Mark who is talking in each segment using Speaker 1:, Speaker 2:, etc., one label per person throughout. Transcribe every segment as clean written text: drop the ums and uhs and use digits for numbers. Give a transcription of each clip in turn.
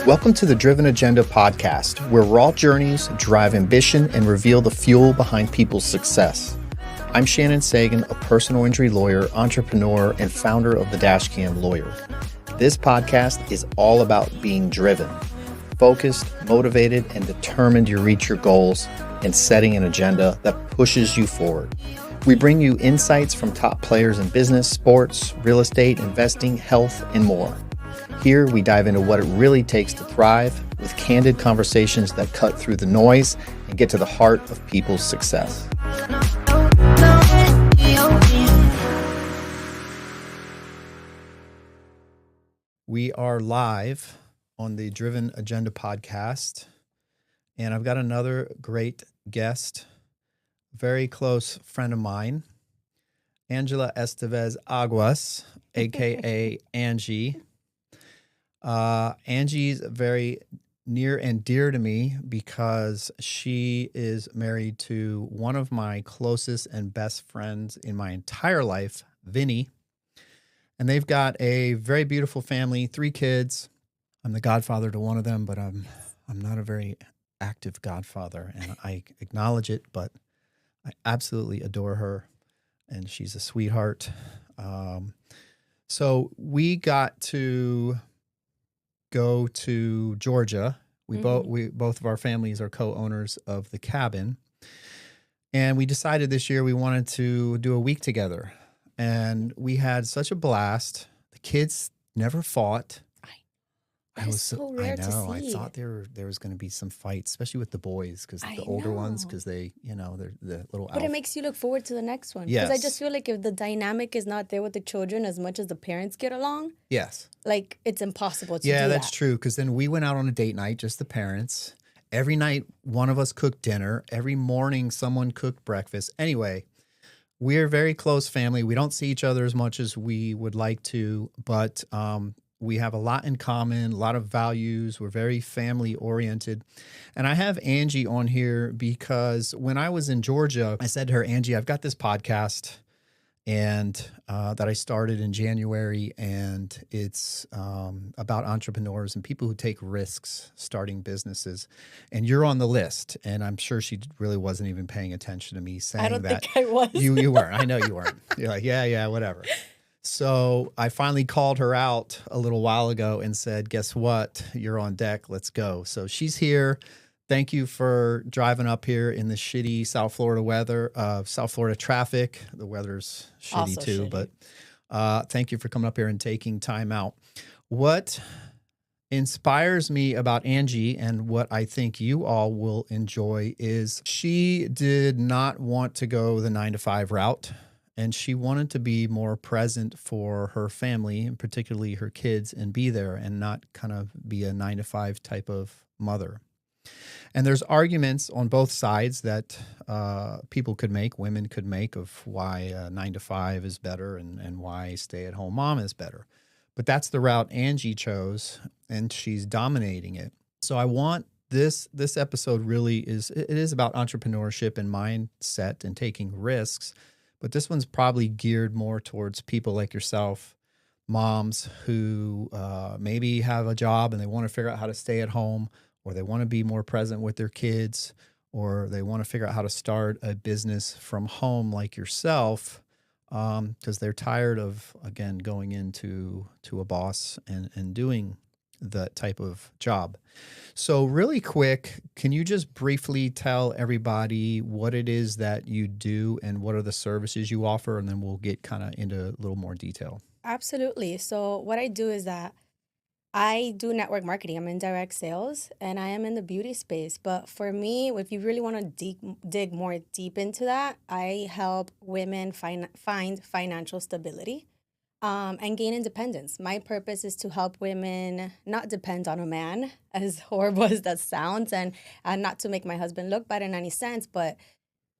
Speaker 1: Welcome to the Driven Agenda podcast, where raw journeys drive ambition and reveal the fuel behind people's success. I'm Shannon Sagan, a personal injury lawyer, entrepreneur, and founder of the Dashcam Lawyer. This podcast is all about being driven, focused, motivated, and determined to reach your goals and setting an agenda that pushes you forward. We bring you insights from top players in business, sports, real estate, investing, health, and more. Here, we dive into what it really takes to thrive with candid conversations that cut through the noise and get to the heart of people's success. We are live on the Driven Agenda podcast, and I've got another great guest, very close friend of mine, Angela Estevez Aguas, aka Angie. Angie's very near and dear to me because she is married to one of my closest and best friends in my entire life, Vinny. And they've got a very beautiful family, 3 kids. I'm the godfather to one of them, but I'm not a very active godfather, and I acknowledge it, but I absolutely adore her, and she's a sweetheart. So we got to go to Georgia. We both of our families are co-owners of the cabin, and we decided this year we wanted to do a week together, and we had such a blast. The kids never fought.
Speaker 2: That is so rare to see.
Speaker 1: I thought there was going to be some fights, especially with the boys, because the older ones, because they're the little.
Speaker 2: But it makes you look forward to the next one.
Speaker 1: Yes.
Speaker 2: Because I just feel like if the dynamic is not there with the children as much as the parents get along,
Speaker 1: yes,
Speaker 2: like it's impossible to do that.
Speaker 1: Yeah, that's true. Because then we went out on a date night, just the parents. Every night, one of us cooked dinner. Every morning, someone cooked breakfast. Anyway, we're a very close family. We don't see each other as much as we would like to, but we have a lot in common, a lot of values. We're very family oriented. And I have Angie on here because when I was in Georgia, I said to her, Angie, I've got this podcast and that I started in January, and it's about entrepreneurs and people who take risks starting businesses. And you're on the list. And I'm sure she really wasn't even paying attention to me saying that.
Speaker 2: I don't think I was.
Speaker 1: You weren't. I know you weren't. You're like, yeah, whatever. So I finally called her out a little while ago and said, guess what? You're on deck. Let's go. So she's here. Thank you for driving up here in the shitty South Florida weather, South Florida traffic. The weather's shitty
Speaker 2: Also
Speaker 1: too,
Speaker 2: shitty.
Speaker 1: but thank you for coming up here and taking time out. What inspires me about Angie and what I think you all will enjoy is she did not want to go the 9-to-5 route. And she wanted to be more present for her family, and particularly her kids, and be there and not kind of be a 9-to-5 type of mother. And there's arguments on both sides that people could make, women could make, of why 9-to-5 is better and why stay-at-home mom is better. But that's the route Angie chose, and she's dominating it. So I want this episode really it is about entrepreneurship and mindset and taking risks. But this one's probably geared more towards people like yourself, moms who maybe have a job and they want to figure out how to stay at home, or they want to be more present with their kids, or they want to figure out how to start a business from home like yourself, because they're tired of, again, going into a boss and doing that type of job. So really quick, can you just briefly tell everybody what it is that you do and what are the services you offer? And then we'll get kind of into a little more detail.
Speaker 2: Absolutely. So what I do is that I do network marketing. I'm in direct sales, and I am in the beauty space. But for me, if you really want to dig more deep into that, I help women find financial stability. And gain independence. My purpose is to help women not depend on a man, as horrible as that sounds, and not to make my husband look bad in any sense, but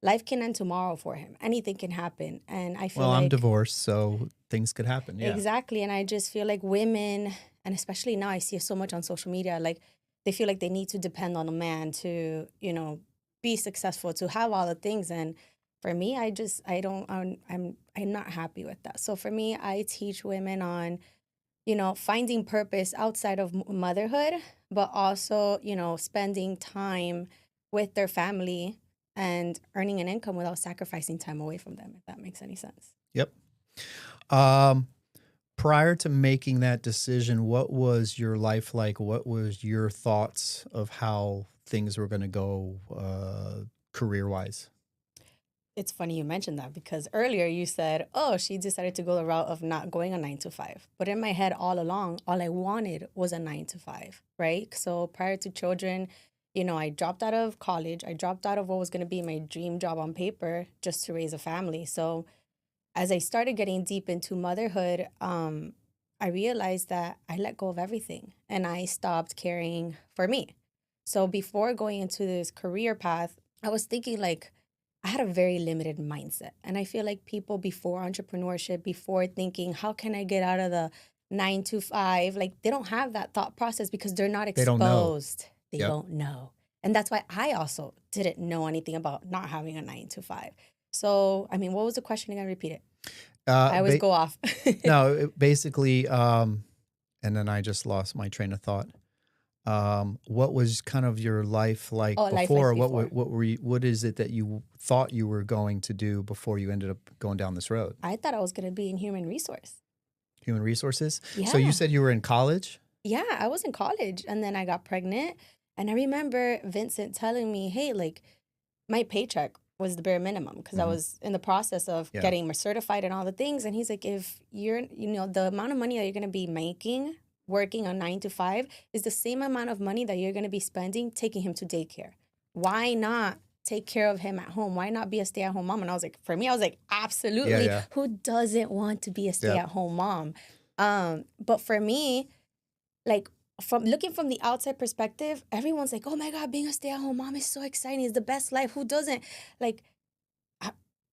Speaker 2: life can end tomorrow for him. Anything can happen. And I feel
Speaker 1: I'm divorced, so things could happen. Yeah.
Speaker 2: Exactly. And I just feel like women, and especially now I see it so much on social media, like they feel like they need to depend on a man to, be successful, to have all the things. And for me, I'm not happy with that. So for me, I teach women on finding purpose outside of motherhood, but also, spending time with their family and earning an income without sacrificing time away from them, if that makes any sense.
Speaker 1: Yep. Um, Prior to making that decision, what was your life like? What was your thoughts of how things were going to go career wise?
Speaker 2: It's funny you mentioned that because earlier you said, oh, she decided to go the route of not going a 9 to 5. But in my head, all along, all I wanted was a 9 to 5, right? So prior to children, I dropped out of college. I dropped out of what was going to be my dream job on paper just to raise a family. So as I started getting deep into motherhood, I realized that I let go of everything and I stopped caring for me. So before going into this career path, I was thinking like I had a very limited mindset. And I feel like people before entrepreneurship, before thinking, how can I get out of the 9 to 5, like they don't have that thought process because they're not
Speaker 1: They don't know.
Speaker 2: exposed. They
Speaker 1: Yep.
Speaker 2: don't know. And that's why I also didn't know anything about not having a 9 to 5. So, I mean, what was the question again? Repeat it. I always
Speaker 1: Ba-
Speaker 2: go off.
Speaker 1: no, basically, and then I just lost my train of thought. What was kind of your life like
Speaker 2: Oh, life
Speaker 1: before?
Speaker 2: before.
Speaker 1: What is it that you thought you were going to do before you ended up going down this road?
Speaker 2: I thought I was going to be in human resource.
Speaker 1: Human resources. So you
Speaker 2: Yeah.
Speaker 1: said you were in college?
Speaker 2: Yeah, I was in college and then I got pregnant. And I remember Vincent telling me, hey, like my paycheck was the bare minimum because I
Speaker 1: Hmm.
Speaker 2: was in the process of
Speaker 1: Yeah.
Speaker 2: getting my certified and all the things. And he's like, if you're, the amount of money that you're going to be making working on 9 to 5 is the same amount of money that you're going to be spending taking him to daycare. Why not take care of him at home? Why not be a stay-at-home mom? And I was like, for me, I was like,
Speaker 1: Yeah.
Speaker 2: absolutely.
Speaker 1: Yeah.
Speaker 2: Who doesn't want to be a
Speaker 1: Yep.
Speaker 2: stay-at-home mom? But for me, like from looking from the outside perspective, everyone's like, "Oh my God, being a stay-at-home mom is so exciting. It's the best life. Who doesn't?" Like, I,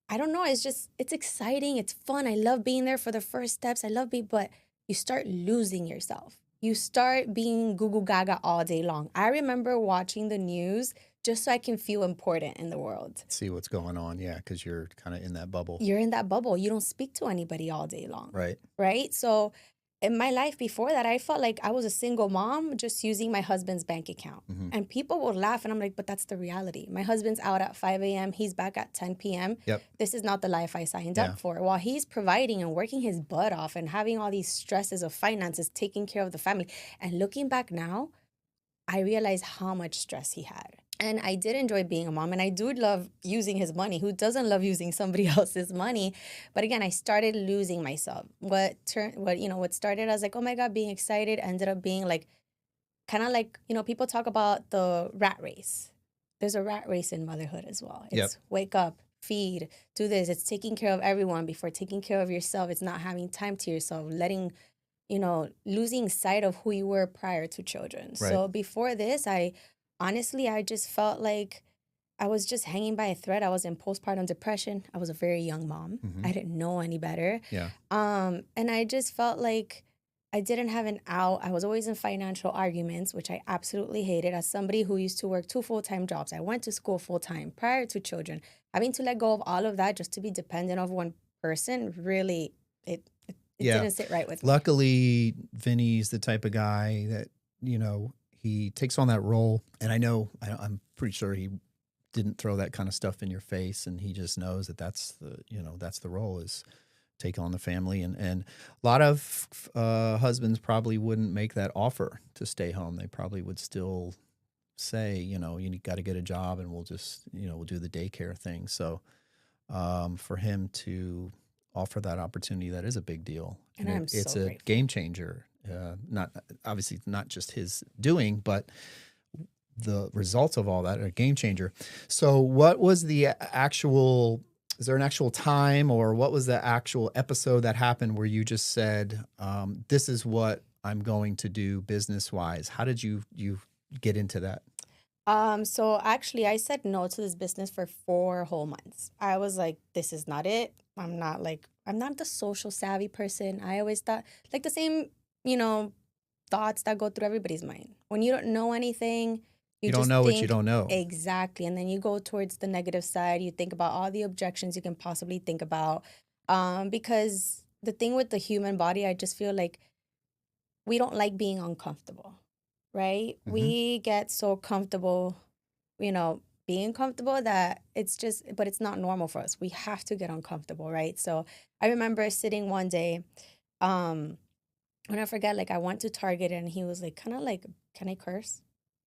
Speaker 2: I don't know. It's exciting. It's fun. I love being there for the first steps. I love being, but you start losing yourself. You start being goo goo gaga all day long. I remember watching the news just so I can feel important in the world.
Speaker 1: See what's going on. Yeah, because you're kind of in that bubble,
Speaker 2: You're in that bubble. You don't speak to anybody all day long,
Speaker 1: right?
Speaker 2: right? So in my life before that, I felt like I was a single mom just using my husband's bank account.
Speaker 1: Hmm.
Speaker 2: And people would laugh, and I'm like, but that's the reality. My husband's out at 5 a.m., he's back at 10 p.m.
Speaker 1: Yep.
Speaker 2: This is not the life I signed
Speaker 1: Yeah.
Speaker 2: up for. While he's providing and working his butt off and having all these stresses of finances, taking care of the family. And looking back now, I realized how much stress he had. And I did enjoy being a mom, and I do love using his money. Who doesn't love using somebody else's money? But again, I started losing myself. What started as like, oh my God, being excited ended up being like kind of like, people talk about the rat race. There's a rat race in motherhood as well.
Speaker 1: Yep.
Speaker 2: It's wake up, feed, do this. It's taking care of everyone before taking care of yourself. It's not having time to yourself, losing sight of who you were prior to children.
Speaker 1: Right.
Speaker 2: So before this, I just felt like I was just hanging by a thread. I was in postpartum depression. I was a very young mom.
Speaker 1: Hmm.
Speaker 2: I didn't know any better.
Speaker 1: Yeah.
Speaker 2: And I just felt like I didn't have an out. I was always in financial arguments, which I absolutely hated. As somebody who used to work 2 full-time jobs, I went to school full-time prior to children. Having to let go of all of that just to be dependent on one person, really, it
Speaker 1: Yeah.
Speaker 2: didn't sit right with me.
Speaker 1: Luckily, Vinny's the type of guy that, he takes on that role. And I'm pretty sure he didn't throw that kind of stuff in your face. And he just knows that that's the role, is take on the family. And a lot of husbands probably wouldn't make that offer to stay home. They probably would still say, you got to get a job and we'll just, we'll do the daycare thing. So for him to offer that opportunity, that is a big deal.
Speaker 2: And I'm
Speaker 1: it's
Speaker 2: so
Speaker 1: a
Speaker 2: grateful.
Speaker 1: game changer. Not obviously not just his doing, but the results of all that are a game changer. So what was the actual, is there an actual time, or what was the actual episode that happened where you just said, this is what I'm going to do business wise? How did you get into that?
Speaker 2: So actually I said no to this business for 4 whole months. I was like, this is not it. I'm not the social savvy person. I always thought like the same, thoughts that go through everybody's mind. When you don't know anything, you
Speaker 1: You don't
Speaker 2: just
Speaker 1: know what you
Speaker 2: think
Speaker 1: don't know.
Speaker 2: exactly. And then you go towards the negative side. You think about all the objections you can possibly think about. Because the thing with the human body, I just feel like we don't like being uncomfortable, right?
Speaker 1: Hmm.
Speaker 2: We get so comfortable, being comfortable that but it's not normal for us. We have to get uncomfortable, right? So I remember sitting one day, um, when I forget, like I went to Target and he was like, kind of like, can I curse?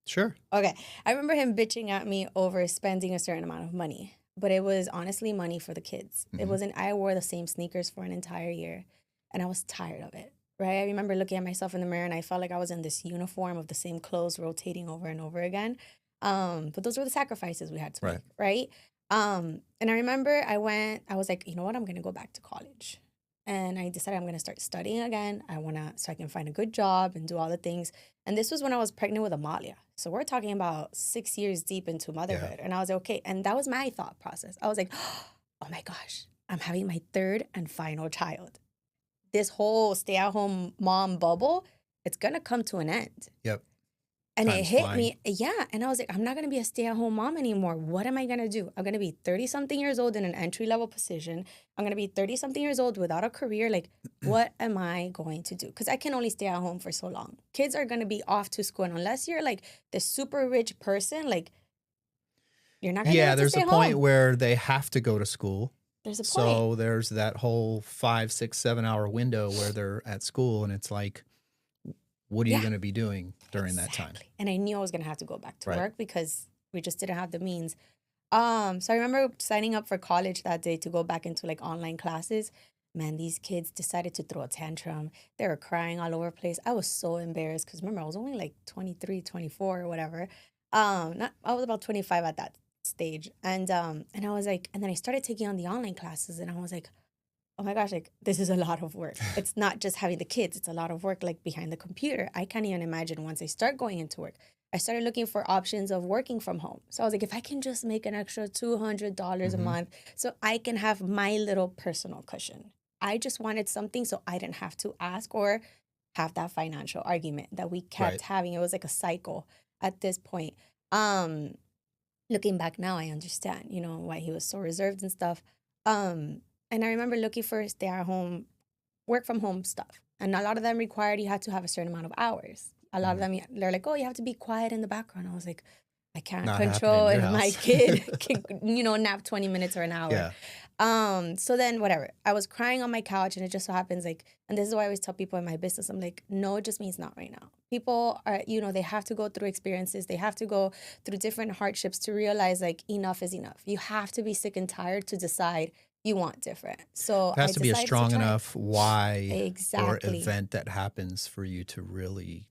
Speaker 1: Sure.
Speaker 2: Okay. I remember him bitching at me over spending a certain amount of money, but it was honestly money for the kids. It
Speaker 1: Hmm.
Speaker 2: wasn't, I wore the same sneakers for an entire year and I was tired of it, right? I remember looking at myself in the mirror and I felt like I was in this uniform of the same clothes rotating over and over again. But those were the sacrifices we had to
Speaker 1: Right.
Speaker 2: make, right? And I remember I was like, you know what? I'm going to go back to college. And I decided I'm going to start studying again. So I can find a good job and do all the things. And this was when I was pregnant with Amalia. So we're talking about 6 years deep into
Speaker 1: Yeah.
Speaker 2: motherhood. And I was like, okay. And that was my thought process. I was like, oh my gosh, I'm having my third and final child. This whole stay at home mom bubble, it's going to come to an end.
Speaker 1: Yep.
Speaker 2: And it
Speaker 1: Time's
Speaker 2: hit
Speaker 1: flying.
Speaker 2: me, yeah. And I was like, I'm not going to be a stay at home mom anymore. What am I going to do? I'm going to be 30 something years old in an entry level position. I'm going to be 30 something years old without a career. Like, what am I going to do? Because I can only stay at home for so long. Kids are going to be off to school. And unless you're like the super rich person, like, you're not going to be
Speaker 1: Yeah,
Speaker 2: able to
Speaker 1: there's
Speaker 2: stay
Speaker 1: a point
Speaker 2: home.
Speaker 1: where they have to go to school.
Speaker 2: There's a point.
Speaker 1: So there's that whole 5, 6, 7 hour window where they're at school, and it's like, what are you
Speaker 2: Yeah,
Speaker 1: going to be doing during that time?
Speaker 2: exactly. And I knew I was going to have to go back to
Speaker 1: Right.
Speaker 2: work because we just didn't have the means. So I remember signing up for college that day to go back into like online classes. Man, these kids decided to throw a tantrum. They were crying all over the place. I was so embarrassed because remember, I was only like 23, 24 or whatever. Not I was about 25 at that stage. And I was like, and then I started taking on the online classes and I was like, oh my gosh, like this is a lot of work. It's not just having the kids, it's a lot of work like behind the computer. I can't even imagine once I start going into work. I started looking for options of working from home. So I was like, if I can just make an extra $200 a
Speaker 1: Hmm.
Speaker 2: month so I can have my little personal cushion. I just wanted something so I didn't have to ask or have that financial argument that we kept
Speaker 1: Right.
Speaker 2: having. It was like a cycle at this point. Um, Looking back now, I understand, why he was so reserved and stuff. Um, and I remember looking for stay at home, work from home stuff. And a lot of them required you had to have a certain amount of hours. A lot of
Speaker 1: Hmm.
Speaker 2: them, they're like, oh, you have to be quiet in the background. I was like, I can't
Speaker 1: Not happening
Speaker 2: control
Speaker 1: in your
Speaker 2: if my
Speaker 1: house.
Speaker 2: kid can, nap 20 minutes or an hour.
Speaker 1: Yeah.
Speaker 2: So then whatever. I was crying on my couch and it just so happens like, and this is why I always tell people in my business, I'm like, no, it just means not right now. People are, they have to go through experiences. They have to go through different hardships to realize like enough is enough. You have to be sick and tired to decide you want different. So
Speaker 1: There has
Speaker 2: I
Speaker 1: to be a
Speaker 2: decided to
Speaker 1: strong
Speaker 2: try it.
Speaker 1: enough why or
Speaker 2: Exactly.
Speaker 1: event that happens for you to really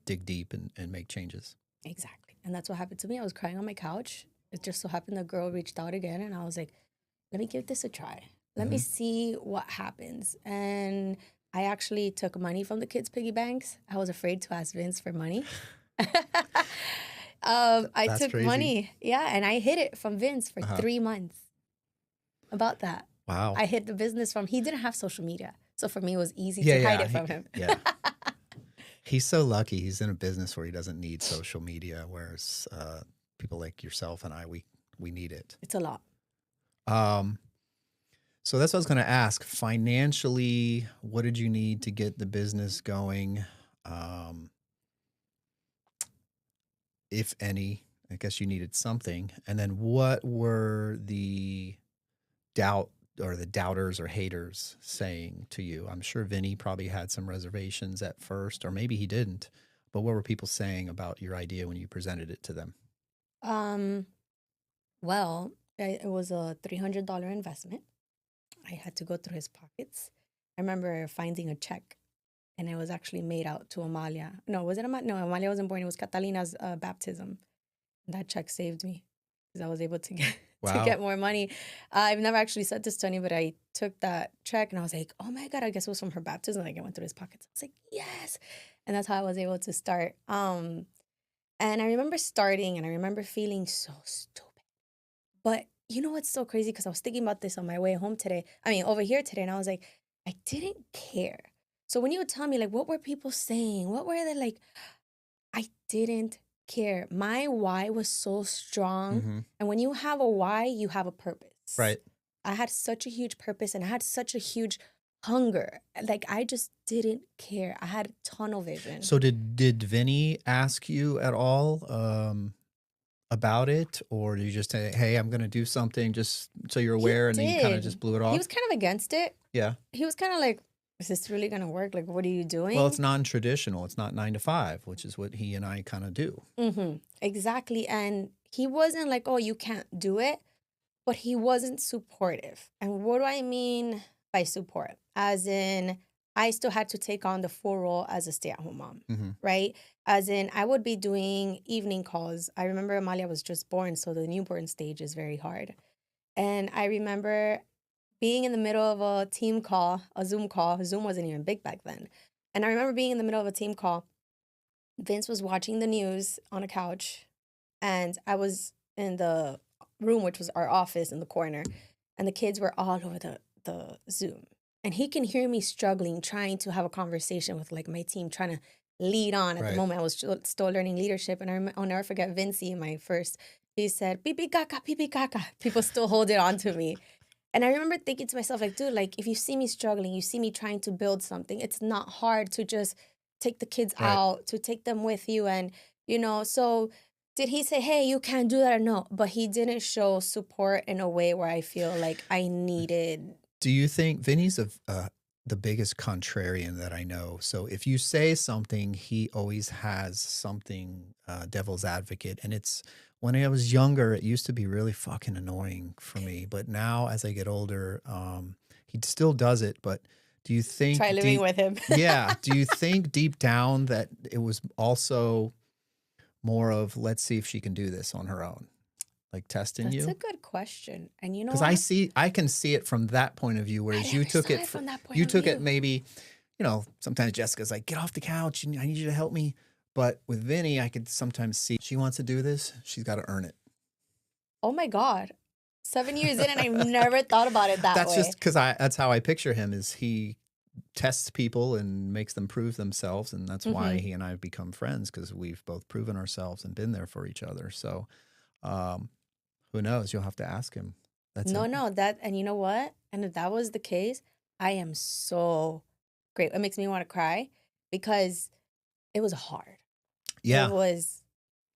Speaker 1: dig deep and make changes.
Speaker 2: Exactly. And that's what happened to me. I was crying on my couch. It just so happened the girl reached out again and I was like, let me give this a try. Let me
Speaker 1: Hmm.
Speaker 2: see what happens. And I actually took money from the kids' piggy banks. I was afraid to ask Vince for money. I
Speaker 1: That's
Speaker 2: took
Speaker 1: crazy.
Speaker 2: money, yeah, and I hid it from Vince for
Speaker 1: Uh-huh.
Speaker 2: 3 months. About that.
Speaker 1: Wow.
Speaker 2: I hid the business from, he didn't have social media. So for me, it was easy
Speaker 1: Yeah,
Speaker 2: to hide
Speaker 1: yeah,
Speaker 2: it from him.
Speaker 1: yeah. He's so lucky. He's in a business where he doesn't need social media, whereas people like yourself and I, we need it.
Speaker 2: It's a lot.
Speaker 1: Um, so that's what I was going to ask. Financially, what did you need to get the business going? Um, if any, I guess you needed something. And then what were the doubt or the doubters or haters saying to you? I'm sure Vinny probably had some reservations at first, or maybe he didn't. But what were people saying about your idea when you presented it to them?
Speaker 2: Um, well, it was a $300 investment. I had to go through his pockets. I remember finding a check and it was actually made out to Amalia. No, was it Amalia? No, Amalia wasn't born. It was Catalina's baptism. That check saved me because I was able to get to
Speaker 1: Wow.
Speaker 2: get more money. I've never actually said this to any, but I took that check and I was like, oh my God, I guess it was from her baptism. Like I went through his pockets. I was like, yes. And that's how I was able to start. And I remember starting and I remember feeling so stupid. But you know what's so crazy? Because I was thinking about this on my way home today. I mean, over here today. And I was like, I didn't care. So when you would tell me, like, what were people saying? What were they like? I didn't care. My why was so strong.
Speaker 1: Mm-hmm.
Speaker 2: And when you have a why, you have a purpose.
Speaker 1: Right.
Speaker 2: I had such a huge purpose and I had such a huge hunger. Like I just didn't care. I had tunnel vision.
Speaker 1: So did Vinny ask you at all about it, or did you just say, "Hey, I'm going to do something," just so you're
Speaker 2: He
Speaker 1: aware, and then you kind of just
Speaker 2: did.
Speaker 1: blew it
Speaker 2: He was
Speaker 1: off?
Speaker 2: kind of against it.
Speaker 1: Yeah.
Speaker 2: He was kind of like, is this really going to work? Like, what are you
Speaker 1: Well, it's
Speaker 2: doing?
Speaker 1: non-traditional. It's not 9 to 5, which is what he and I kind of do.
Speaker 2: Exactly. And he wasn't like, oh, you can't do it, but he wasn't supportive. And what do I mean by support? As in, I still had to take on the full role as a stay-at-home mom,
Speaker 1: Hmm.
Speaker 2: right? As in, I would be doing evening calls. I remember Amalia was just born, so the newborn stage is very hard. And I remember being in the middle of a team call, a Zoom call. Zoom wasn't even big back then. And I remember being in the middle of a team call. Vince was watching the news on a couch, and I was in the room, which was our office in the corner, and the kids were all over the Zoom. And he can hear me struggling, trying to have a conversation with like my team, trying to lead on. At the
Speaker 1: Right.
Speaker 2: moment, I was still learning leadership, and I'll never forget Vinci, my first. He said, "Pipi caca, pipi caca." People still hold it on to me. And I remember thinking to myself, like, dude, like, if you see me struggling, you see me trying to build something, it's not hard to just take the kids
Speaker 1: Right.
Speaker 2: out, to take them with you. And, so did he say, hey, you can't do that or no? But he didn't show support in a way where I feel like I needed.
Speaker 1: Do you think Vinny's the biggest contrarian that I know? So if you say something, he always has something devil's advocate. And it's when I was younger, it used to be really fucking annoying for me. But now as I get older, he still does it. But do you
Speaker 2: Try
Speaker 1: think
Speaker 2: living
Speaker 1: deep,
Speaker 2: with him.
Speaker 1: yeah, do you think deep down that it was also more of let's see if she can do this on her own, like testing
Speaker 2: That's a
Speaker 1: you?
Speaker 2: good question. And you know
Speaker 1: Because
Speaker 2: what?
Speaker 1: I can see it from that point of view,
Speaker 2: I
Speaker 1: whereas
Speaker 2: never saw it from that point
Speaker 1: you
Speaker 2: of
Speaker 1: took it
Speaker 2: view.
Speaker 1: maybe, sometimes Jessica's like, get off the couch and I need you to help me. But with Vinny, I could sometimes see she wants to do this. She's got to earn it.
Speaker 2: Oh my God. 7 years in, and I've never thought about it that
Speaker 1: That's just
Speaker 2: way.
Speaker 1: because that's how I picture him is he tests people and makes them prove themselves. And that's why
Speaker 2: hmm
Speaker 1: he and I have become friends because we've both proven ourselves and been there for each other. So um, who knows? You'll have to ask him. That's
Speaker 2: No,
Speaker 1: it.
Speaker 2: no, and you know what? And if that was the case, I am so great. It makes me want to cry because it was hard. It
Speaker 1: Yeah.
Speaker 2: was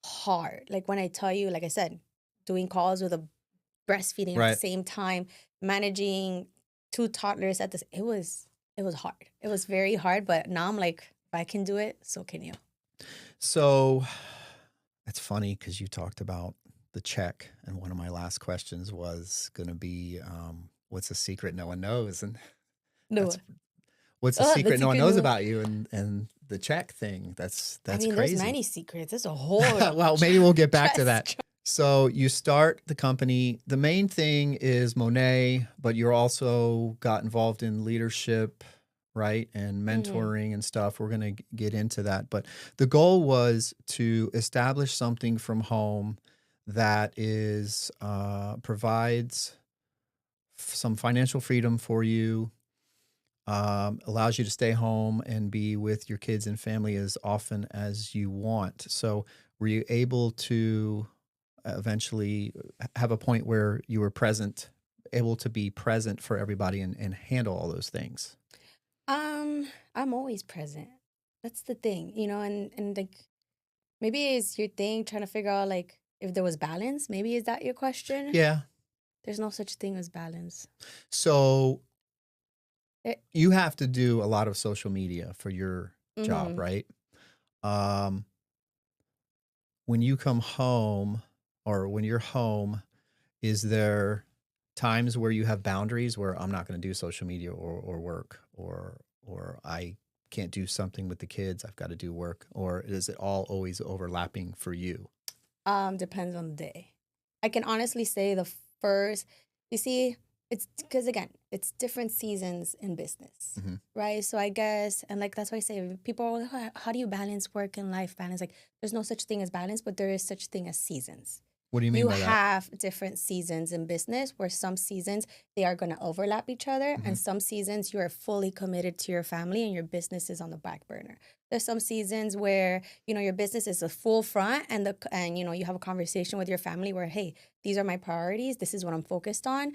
Speaker 2: hard. Like when I tell you, like I said, doing calls with a breastfeeding at the
Speaker 1: Right.
Speaker 2: same time, managing two toddlers it was hard. It was very hard, but now I'm like, if I can do it, so can you.
Speaker 1: So it's funny because you talked about the check, and one of my last questions was going to be, "What's a secret no one knows?" And
Speaker 2: No.
Speaker 1: that's what's a
Speaker 2: Oh, the
Speaker 1: secret no one
Speaker 2: secret
Speaker 1: knows
Speaker 2: no.
Speaker 1: about you, and the check thing.
Speaker 2: I
Speaker 1: That's
Speaker 2: mean, there's
Speaker 1: crazy.
Speaker 2: many secrets. There's a whole
Speaker 1: Well, maybe we'll get back to that.
Speaker 2: chest.
Speaker 1: So you start the company. The main thing is Monet, but you're also got involved in leadership, right? And
Speaker 2: Mm-hmm.
Speaker 1: mentoring and stuff. We're going to get into that. But the goal was to establish something from home that is provides some financial freedom for you, allows you to stay home and be with your kids and family as often as you want. So, were you able to eventually have a point where you were able to be present for everybody and handle all those things?
Speaker 2: I'm always present. That's the thing, and like maybe it's your thing trying to figure out like if there was balance. Maybe is that your question?
Speaker 1: Yeah.
Speaker 2: There's no such thing as balance.
Speaker 1: So,
Speaker 2: It,
Speaker 1: you have to do a lot of social media for your job,
Speaker 2: mm-hmm.
Speaker 1: right? Um, when you come home or when you're home, is there times where you have boundaries where I'm not going to do social media or work or I can't do something with the kids, I've got to do work, or is it all always overlapping for you?
Speaker 2: Depends on the day. I can honestly say the first, you see, it's because again, it's different seasons in business,
Speaker 1: Hmm.
Speaker 2: right? So I guess, and like that's why I say people are like, how do you balance work and life balance? Like, there's no such thing as balance, but there is such thing as seasons.
Speaker 1: What do you mean
Speaker 2: You
Speaker 1: by that?
Speaker 2: have different seasons in business where some seasons they are going to overlap each other,
Speaker 1: Hmm.
Speaker 2: and some seasons you are fully committed to your family and your business is on the back burner. There's some seasons where your business is a full front, and you have a conversation with your family where, hey, these are my priorities, this is what I'm focused on.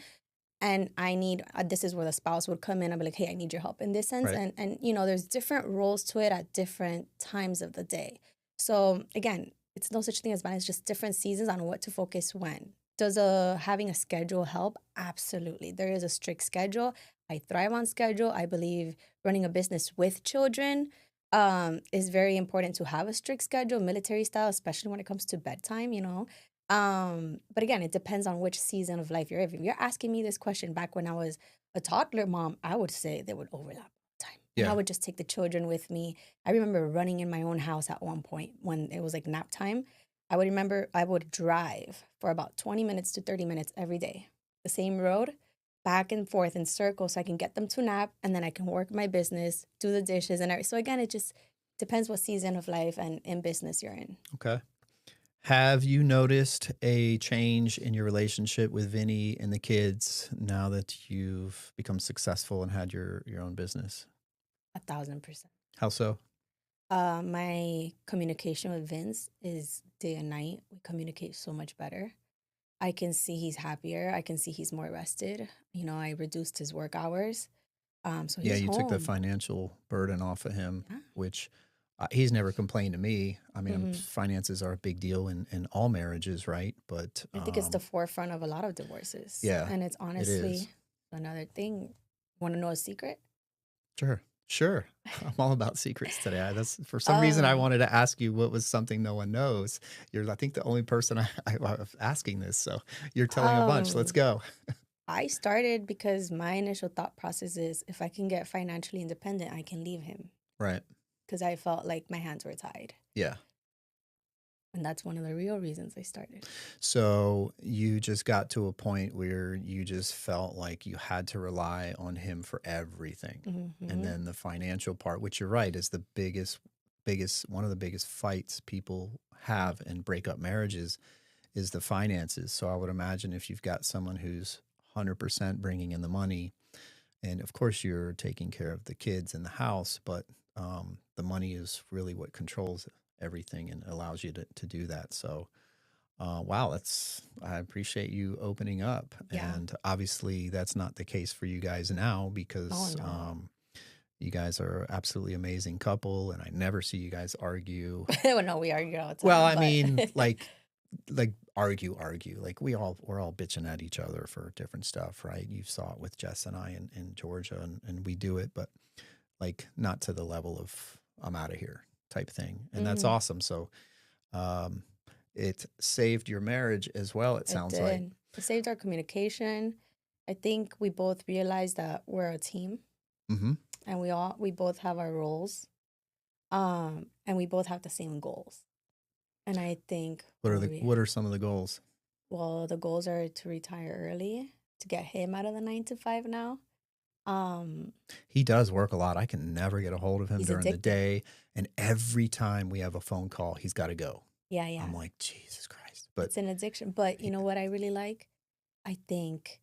Speaker 2: and I need this is where the spouse would come in and be like, hey, I need your help in this sense.
Speaker 1: Right.
Speaker 2: And there's different roles to it at different times of the day. So again, it's no such thing as balance, just different seasons on what to focus when. Does having a schedule help? Absolutely. There is a strict schedule. I thrive on schedule. I believe running a business with children is very important to have a strict schedule, military style, especially when it comes to bedtime. But again, it depends on which season of life you're in. If you're asking me this question back when I was a toddler mom, I would say they would overlap all the time. And I
Speaker 1: Yeah.
Speaker 2: would just take the children with me. I remember running in my own house at one point when it was like nap time. I would drive for about 20 minutes to 30 minutes every day, the same road, back and forth in circles so I can get them to nap and then I can work my business, do the dishes and everything. So again, it just depends what season of life and in business you're in.
Speaker 1: Okay. Have you noticed a change in your relationship with Vinny and the kids now that you've become successful and had your own business?
Speaker 2: 1,000%.
Speaker 1: How so?
Speaker 2: My communication with Vince is day and night. We communicate so much better. I can see he's happier. I can see he's more rested. I reduced his work hours. So
Speaker 1: Yeah,
Speaker 2: he's
Speaker 1: you took the
Speaker 2: home.
Speaker 1: financial burden off of him,
Speaker 2: Yeah.
Speaker 1: which he's never complained to me. I mean,
Speaker 2: hmm
Speaker 1: finances are a big deal in all marriages, right? But
Speaker 2: I think it's the forefront of a lot of divorces.
Speaker 1: yeah,
Speaker 2: And it's
Speaker 1: it is.
Speaker 2: honestly another thing. Want to know a secret?
Speaker 1: Sure, sure. I'm all about secrets today. That's for some reason I
Speaker 2: Uh,
Speaker 1: wanted to ask you what was something no one knows. You're, I think, the only person I was asking this, so you're telling a bunch. Let's
Speaker 2: um,
Speaker 1: go.
Speaker 2: I started because my initial thought process is if I can get financially independent, I can leave him
Speaker 1: Right.
Speaker 2: because I felt like my hands were tied.
Speaker 1: Yeah.
Speaker 2: And that's one of the real reasons I started.
Speaker 1: So you just got to a point where you just felt like you had to rely on him for everything. And
Speaker 2: hmm
Speaker 1: then the financial part, which you're right, is the one of the biggest fights people have and break up marriages is the finances. So I would imagine if you've got someone who's 100% bringing in the money, and of course you're taking care of the kids in the house, but the money is really what controls everything and allows you to do that. So wow, I appreciate you opening up.
Speaker 2: Yeah.
Speaker 1: And obviously, that's not the case for you guys now
Speaker 2: Oh,
Speaker 1: because
Speaker 2: no.
Speaker 1: you guys are absolutely amazing couple, and I never see you guys argue.
Speaker 2: Well, no, we argue all the
Speaker 1: Well,
Speaker 2: time,
Speaker 1: I
Speaker 2: but
Speaker 1: mean, like argue. Like we're all bitching at each other for different stuff, right? You saw it with Jess and I in Georgia, and we do it, but like not to the level of I'm out of here type thing, and that's
Speaker 2: Mhm,
Speaker 1: awesome. So um, it saved your marriage as well, it
Speaker 2: it
Speaker 1: sounds like.
Speaker 2: did. It saved our communication. I think we both realized that we're a team
Speaker 1: Mhm.
Speaker 2: and we both have our roles. And we both have the same goals. And I think
Speaker 1: What are some of the goals?
Speaker 2: the goals are to retire early, to get him out of the 9 to 5 now. Um,
Speaker 1: He does work a lot. I can never get a hold of him
Speaker 2: he's
Speaker 1: during the
Speaker 2: addicted.
Speaker 1: day, and every time we have a phone call, he's gotta go.
Speaker 2: Yeah,
Speaker 1: I'm
Speaker 2: yeah.
Speaker 1: like, "Jesus Christ." But
Speaker 2: It's an addiction. But you
Speaker 1: he
Speaker 2: know what I really like? I think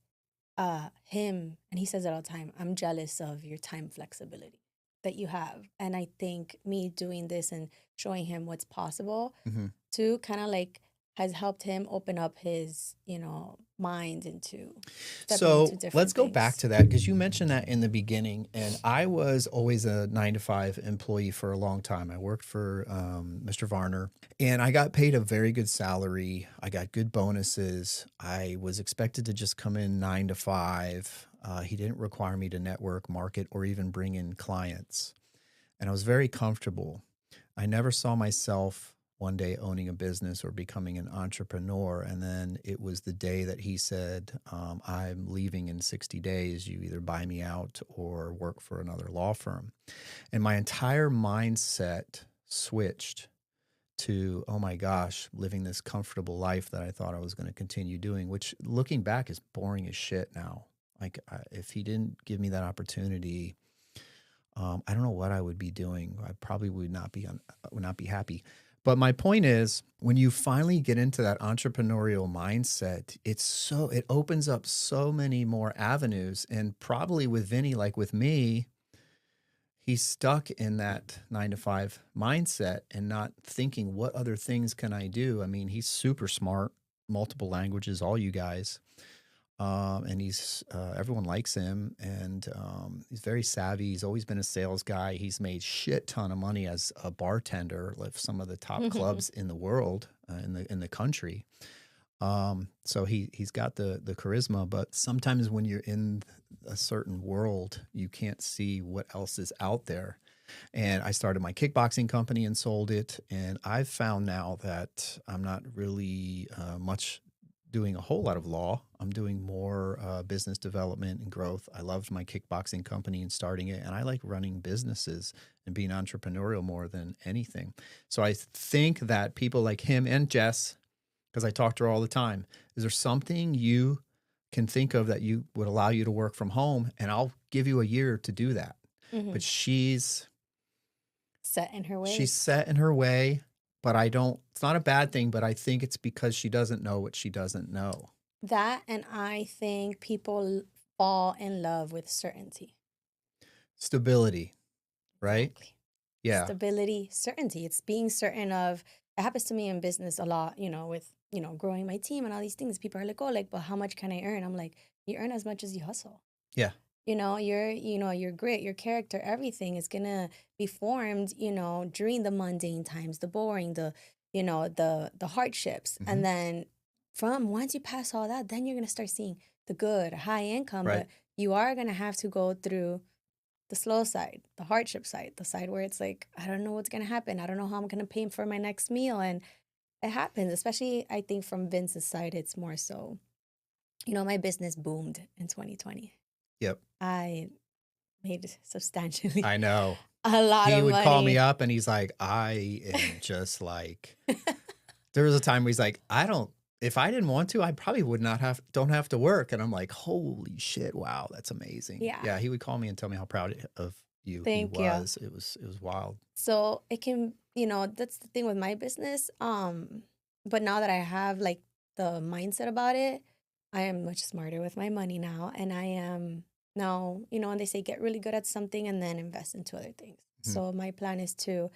Speaker 2: him, and he says it all the time, I'm jealous of your time flexibility that you have. And I think me doing this and showing him what's possible
Speaker 1: Mhm.
Speaker 2: too kind of like has helped him open up his, mind into stepping into
Speaker 1: So let's
Speaker 2: different
Speaker 1: go back
Speaker 2: things.
Speaker 1: to that because you mentioned that in the beginning, and I was always a 9 to 5 employee for a long time. I worked for Mr. Varner, and I got paid a very good salary. I got good bonuses. I was expected to just come in 9 to 5. He didn't require me to network, market, or even bring in clients, and I was very comfortable. I never saw myself one day owning a business or becoming an entrepreneur. And then it was the day that he said, I'm leaving in 60 days. You either buy me out or work for another law firm. And my entire mindset switched to, oh my gosh, living this comfortable life that I thought I was going to continue doing, which looking back is boring as shit now. Like, if he didn't give me that opportunity, I don't know what I would be doing. I probably would not be happy. But my point is, when you finally get into that entrepreneurial mindset, it opens up so many more avenues. And probably with Vinny, like with me, he's stuck in that 9 to 5 mindset and not thinking what other things can I do. I mean, he's super smart, multiple languages, all you guys. And everyone likes him, and he's very savvy. He's always been a sales guy. He's made shit ton of money as a bartender, with some of the top clubs in the world, in the country. So he's got the charisma, but sometimes when you're in a certain world, you can't see what else is out there. And I started my kickboxing company and sold it. And I've found now that I'm not really much doing a whole lot of law. I'm doing more business development and growth. I loved my kickboxing company and starting it. And I like running businesses and being entrepreneurial more than anything. So I think that people like him and Jess, because I talk to her all the time, is there something you can think of that you would allow you to work from home? And I'll give you a year to do that.
Speaker 2: Hmm.
Speaker 1: But
Speaker 2: Set in her
Speaker 1: she's
Speaker 2: ways.
Speaker 1: set in her way, but I don't, it's not a bad thing, but I think it's because she doesn't know what she doesn't know.
Speaker 2: That, and I think people fall in love with certainty.
Speaker 1: Stability, right?
Speaker 2: Exactly.
Speaker 1: Yeah.
Speaker 2: Stability, certainty. It's being certain of, it happens to me in business a lot, with, growing my team and all these things. People are like, oh, like, but how much can I earn? I'm like, you earn as much as you hustle.
Speaker 1: Yeah.
Speaker 2: Your grit, your character, everything is gonna be formed, during the mundane times, the boring, the hardships.
Speaker 1: Hmm.
Speaker 2: And then from once you pass all that, then you're gonna start seeing the good, high income.
Speaker 1: Right.
Speaker 2: But you are gonna have to go through the slow side, the hardship side, the side where it's like, I don't know what's gonna happen. I don't know how I'm gonna pay for my next meal. And it happens, especially I think from Vince's side, it's more so, my business boomed in 2020.
Speaker 1: Yep.
Speaker 2: I made substantially
Speaker 1: I know.
Speaker 2: a lot
Speaker 1: He
Speaker 2: of
Speaker 1: would call me
Speaker 2: money.
Speaker 1: up and he's like, I am just like, there was a time where he's like, if I didn't want to, I probably would not don't have to work. And I'm like, holy shit. Wow. That's amazing.
Speaker 2: Yeah,
Speaker 1: Yeah. He would call me and tell me how proud of you he
Speaker 2: thank you.
Speaker 1: was. It was wild.
Speaker 2: So it can, that's the thing with my business. But now that I have like the mindset about it, I am much smarter with my money now. And I am now, and they say get really good at something and then invest into other things.
Speaker 1: Mhm.
Speaker 2: So my plan is to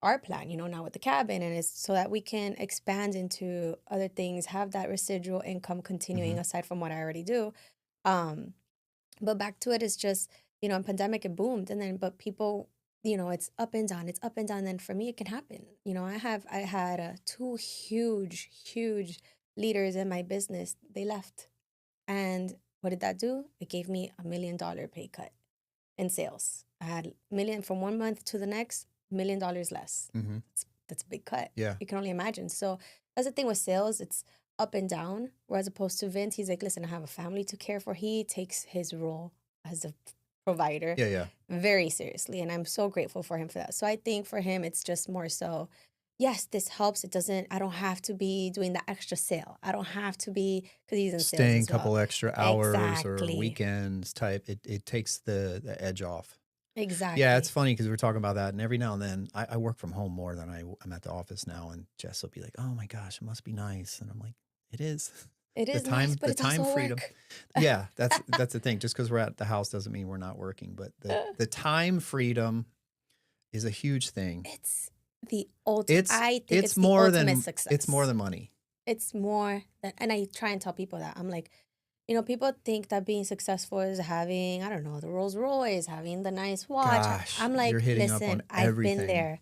Speaker 2: our plan, now with the cabin, and it's so that we can expand into other things, have that residual income continuing
Speaker 1: Mhm.
Speaker 2: aside from what I already do. Um, but back to it is just, in pandemic it boomed, and then but people, it's up and down, it's up and down. And for me, it can happen. I had two huge leaders in my business. They left, and what did that do? It gave me $1 million pay cut in sales. I had million from one month to the next, $1 million less.
Speaker 1: Mhm.
Speaker 2: That's a big cut.
Speaker 1: Yeah.
Speaker 2: You can only imagine. So that's the thing with sales, it's up and down. Whereas opposed to Vince, he's like, listen, I have a family to care for. He takes his role as a provider
Speaker 1: Yeah. Yeah.
Speaker 2: very seriously. And I'm so grateful for him for that. So I think for him, it's just more so, yes, this helps. I don't have to be doing the extra sale. I don't have to be, because he's in sales
Speaker 1: Staying a
Speaker 2: as well.
Speaker 1: couple extra hours or
Speaker 2: Exactly.
Speaker 1: weekends type, it takes the edge off. Yeah, it's
Speaker 2: Exactly.
Speaker 1: funny because we're talking about that, and every now and then I work from home more than I'm at the office now, and Jess will be like, "Oh my gosh, it must be nice," and I'm like, "It is."
Speaker 2: It
Speaker 1: The
Speaker 2: is nice,
Speaker 1: time
Speaker 2: but
Speaker 1: the
Speaker 2: it's
Speaker 1: time
Speaker 2: also
Speaker 1: freedom.
Speaker 2: work.
Speaker 1: Yeah, that's the thing. Just because we're at the house doesn't mean we're not working, but the time freedom is a huge thing.
Speaker 2: It's the ultimate.
Speaker 1: It's
Speaker 2: I think
Speaker 1: it's
Speaker 2: it's the
Speaker 1: more
Speaker 2: ultimate
Speaker 1: than it's more
Speaker 2: success.
Speaker 1: than money.
Speaker 2: It's more than, and I try and tell people that. I'm like, people think that being successful is having, I don't know, the Rolls Royce, having the nice watch.
Speaker 1: Gosh,
Speaker 2: I'm
Speaker 1: you're
Speaker 2: like,
Speaker 1: hitting up on
Speaker 2: listen, I've been
Speaker 1: everything.
Speaker 2: there.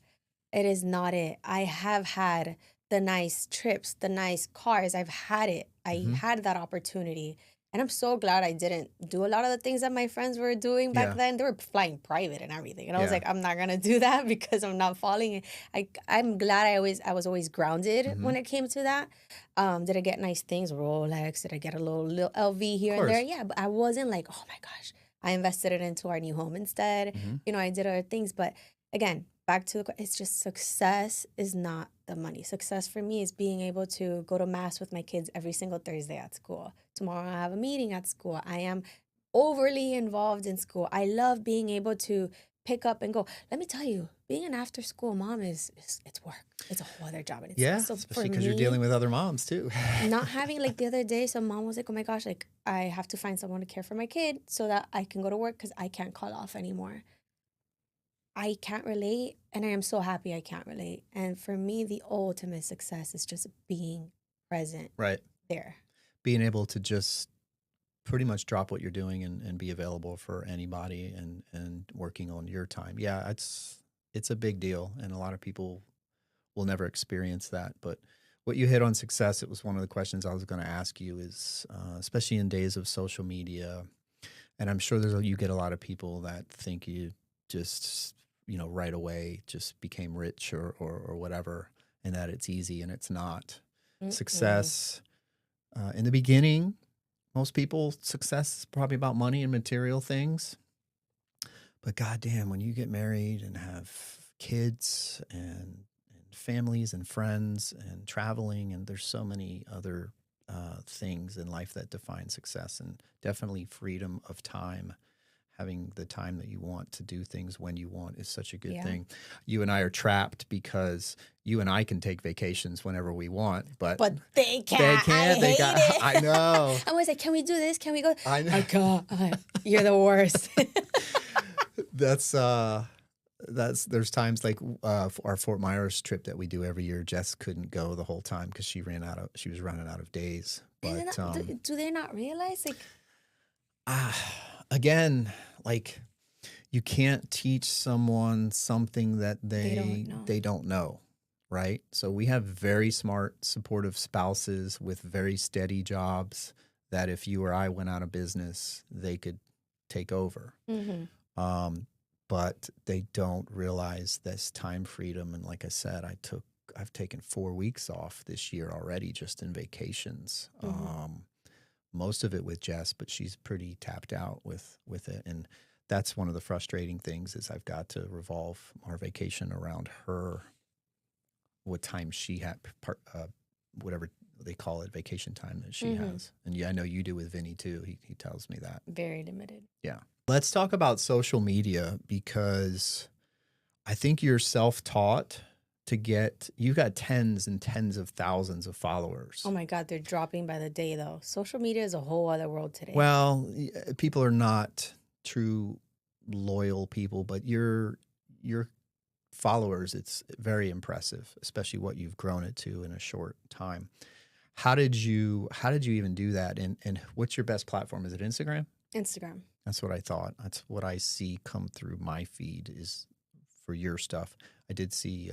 Speaker 2: It is not it. I have had the nice trips, the nice cars. I've had it. I
Speaker 1: Hmm.
Speaker 2: had that opportunity. And I'm so glad I didn't do a lot of the things that my friends were doing back
Speaker 1: Yeah,
Speaker 2: then. They were flying private and everything. And I was
Speaker 1: yeah.
Speaker 2: like, I'm not gonna do that because I'm not falling. I'm glad I was always grounded
Speaker 1: Hmm.
Speaker 2: when it came to that. Did I get nice things? Rolex? Did I get a little LV
Speaker 1: Of
Speaker 2: here and there?
Speaker 1: course.
Speaker 2: Yeah, but I wasn't like, oh my gosh. I invested it into our new home instead.
Speaker 1: Hmm.
Speaker 2: I did other things. But again, back to it's just success is not the money. Success for me is being able to go to mass with my kids every single Thursday at school. Tomorrow I have a meeting at school. I am overly involved in school. I love being able to pick up and go. Let me tell you, being an after school mom is it's work. It's a whole other job in itself.
Speaker 1: Yeah,
Speaker 2: So for
Speaker 1: especially because you're dealing
Speaker 2: me,
Speaker 1: with other moms too.
Speaker 2: not having like the other day, some mom was like, oh my gosh, like I have to find someone to care for my kid so that I can go to work because I can't call off anymore. I can't relate, and I am so happy I can't relate. And for me, the ultimate success is just being present
Speaker 1: Right.
Speaker 2: there.
Speaker 1: Being able to just pretty much drop what you're doing and be available for anybody and working on your time. Yeah, it's a big deal, and a lot of people will never experience that. But what you hit on success, it was one of the questions I was going to ask you is, especially in days of social media, and I'm sure you get a lot of people that think you just, right away just became rich or whatever, and that it's easy, and it's not.
Speaker 2: Mm-mm.
Speaker 1: Success, in the beginning, most people, success is probably about money and material things. But goddamn, when you get married and have kids and families and friends and traveling, and there's so many other things in life that define success, and definitely freedom of time. Having the time that you want to do things when you want is such a good
Speaker 2: Yeah.
Speaker 1: thing. You and I are trapped because you and I can take vacations whenever we want, but
Speaker 2: But they
Speaker 1: they
Speaker 2: can't. I
Speaker 1: can't. They
Speaker 2: hate
Speaker 1: got, I
Speaker 2: it.
Speaker 1: know.
Speaker 2: I'm always like, can we do this? Can we go?
Speaker 1: I know.
Speaker 2: I can't. You're the worst.
Speaker 1: That's there's times like our Fort Myers trip that we do every year. Jess couldn't go the whole time because she was running out of days.
Speaker 2: And then
Speaker 1: But
Speaker 2: do they not realize? Like,
Speaker 1: again, like you can't teach someone something that
Speaker 2: they don't know.
Speaker 1: they don't know, right? So we have very smart, supportive spouses with very steady jobs that if you or I went out of business, they could take over.
Speaker 2: Mm-hmm.
Speaker 1: But they don't realize this time freedom. And like I said, I've taken 4 weeks off this year already just in vacations.
Speaker 2: Mm-hmm.
Speaker 1: Most of it with Jess, but she's pretty tapped out with it. And that's one of the frustrating things is I've got to revolve our vacation around her, what time she had, whatever they call it, vacation time that she
Speaker 2: Mm-hmm.
Speaker 1: has. And yeah, I know you do with Vinny too. He tells me that.
Speaker 2: Very limited.
Speaker 1: Yeah. Let's talk about social media because I think you're self-taught you've got tens and tens of thousands of followers.
Speaker 2: Oh my God, they're dropping by the day though. Social media is a whole other world today.
Speaker 1: Well, people are not true loyal people, but your followers, it's very impressive, especially what you've grown it to in a short time. How did you even do that? And what's your best platform? Is it Instagram?
Speaker 2: Instagram.
Speaker 1: That's what I thought. That's what I see come through my feed is for your stuff. I did see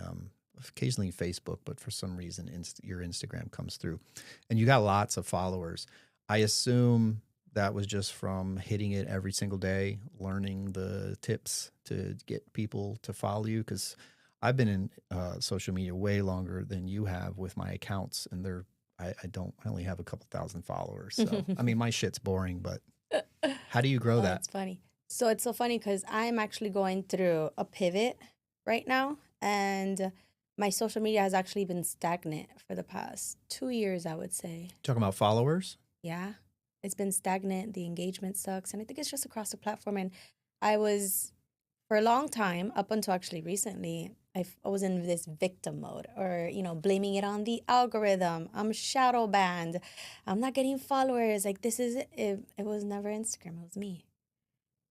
Speaker 1: occasionally Facebook, but for some reason your Instagram comes through. And you got lots of followers. I assume that was just from hitting it every single day, learning the tips to get people to follow you. Because I've been in social media way longer than you have with my accounts, and I only have a couple thousand followers. So I mean, my shit's boring, but how do you grow that?
Speaker 2: That's funny. So it's so funny because I'm actually going through a pivot right now, and my social media has actually been stagnant for the past 2 years, I would say.
Speaker 1: Talking about followers?
Speaker 2: Yeah, it's been stagnant. The engagement sucks, and I think it's just across the platform. And I was, for a long time, up until actually recently, I was in this victim mode, or blaming it on the algorithm. I'm shadow banned. I'm not getting followers. Like this is it. It was never Instagram. It was me.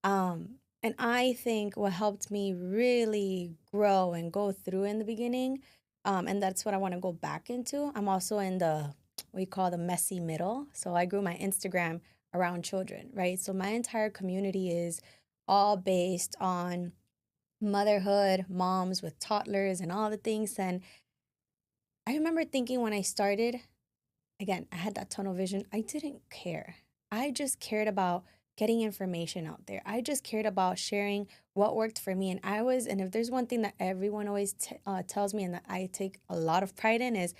Speaker 2: And I think what helped me really grow and go through in the beginning, and that's what I want to go back into. I'm also in the what you call the messy middle. So I grew my Instagram around children, right? So my entire community is all based on motherhood, moms with toddlers and all the things. And I remember thinking when I started, again, I had that tunnel vision. I didn't care. I just cared about getting information out there. I just cared about sharing what worked for me. And if there's one thing that everyone always tells me and that I take a lot of pride in is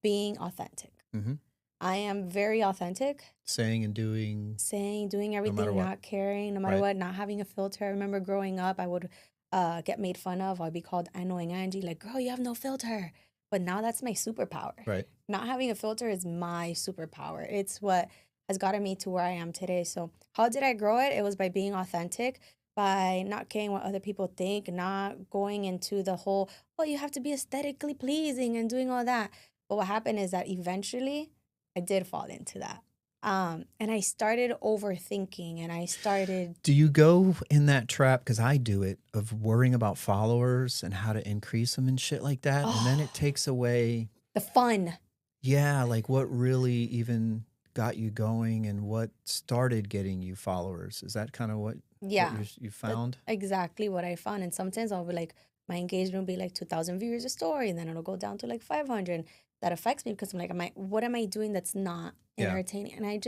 Speaker 2: being authentic.
Speaker 1: Mm-hmm.
Speaker 2: I am very authentic.
Speaker 1: Saying and doing.
Speaker 2: Doing everything, not caring, no matter
Speaker 1: Right.
Speaker 2: what, not having a filter. I remember growing up, I would get made fun of. I'd be called annoying Angie, like, girl, you have no filter. But now that's my superpower.
Speaker 1: Right.
Speaker 2: Not having a filter is my superpower. It's what has gotten me to where I am today. So how did I grow it? It was by being authentic, by not caring what other people think, not going into the whole, well, you have to be aesthetically pleasing and doing all that. But what happened is that eventually I did fall into that. And I started overthinking and I started.
Speaker 1: Do you go in that trap? Because I do it of worrying about followers and how to increase them and shit like that. And then it takes away
Speaker 2: The fun.
Speaker 1: Yeah, like what really even got you going and what started getting you followers? Is that kind of what
Speaker 2: Yeah,
Speaker 1: you
Speaker 2: that's
Speaker 1: found?
Speaker 2: exactly what I found. And sometimes I'll be like, my engagement will be like 2,000 viewers a story, and then it'll go down to like 500. That affects me because I'm like, what am I doing that's not
Speaker 1: Yeah.
Speaker 2: entertaining? And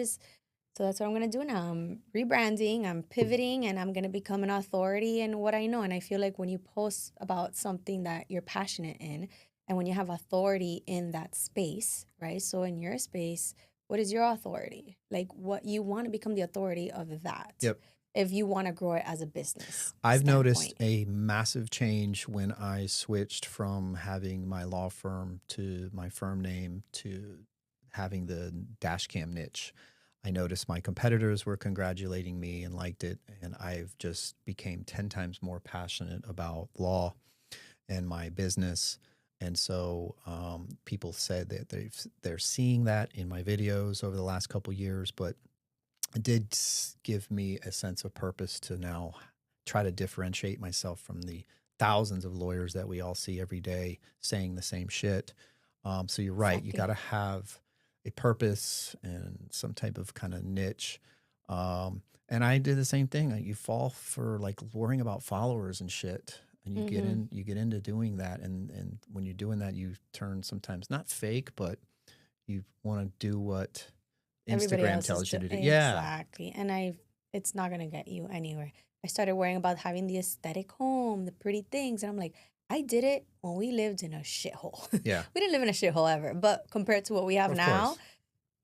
Speaker 2: so that's what I'm gonna do now. I'm rebranding, I'm pivoting, and I'm gonna become an authority in what I know. And I feel like when you post about something that you're passionate in, and when you have authority in that space, right? So in your space, what is your authority? Like what you want to become the authority of that
Speaker 1: Yep.
Speaker 2: if you want to grow it as a business
Speaker 1: I've noticed
Speaker 2: standpoint.
Speaker 1: a massive change when I switched from having my law firm to my firm name to having the dash cam niche. I noticed my competitors were congratulating me and liked it, and I've just became 10 times more passionate about law and my business. And so people said that they're seeing that in my videos over the last couple years, but it did give me a sense of purpose to now try to differentiate myself from the thousands of lawyers that we all see every day saying the same shit. So you're right. You got
Speaker 2: Exactly.
Speaker 1: to have a purpose and some type of kind of niche. And I did the same thing. You fall for like worrying about followers and shit. And
Speaker 2: Mm-hmm.
Speaker 1: you get into doing that. And when you're doing that, you turn sometimes not fake, but you want to do what
Speaker 2: Everybody
Speaker 1: Instagram
Speaker 2: else is
Speaker 1: tells you to do. Yeah.
Speaker 2: exactly. And it's not gonna get you anywhere. I started worrying about having the aesthetic home, the pretty things, and I'm like, I did it when we lived in a shithole.
Speaker 1: Yeah.
Speaker 2: We didn't live in a shithole ever, but compared to what we have
Speaker 1: Of
Speaker 2: now,
Speaker 1: course.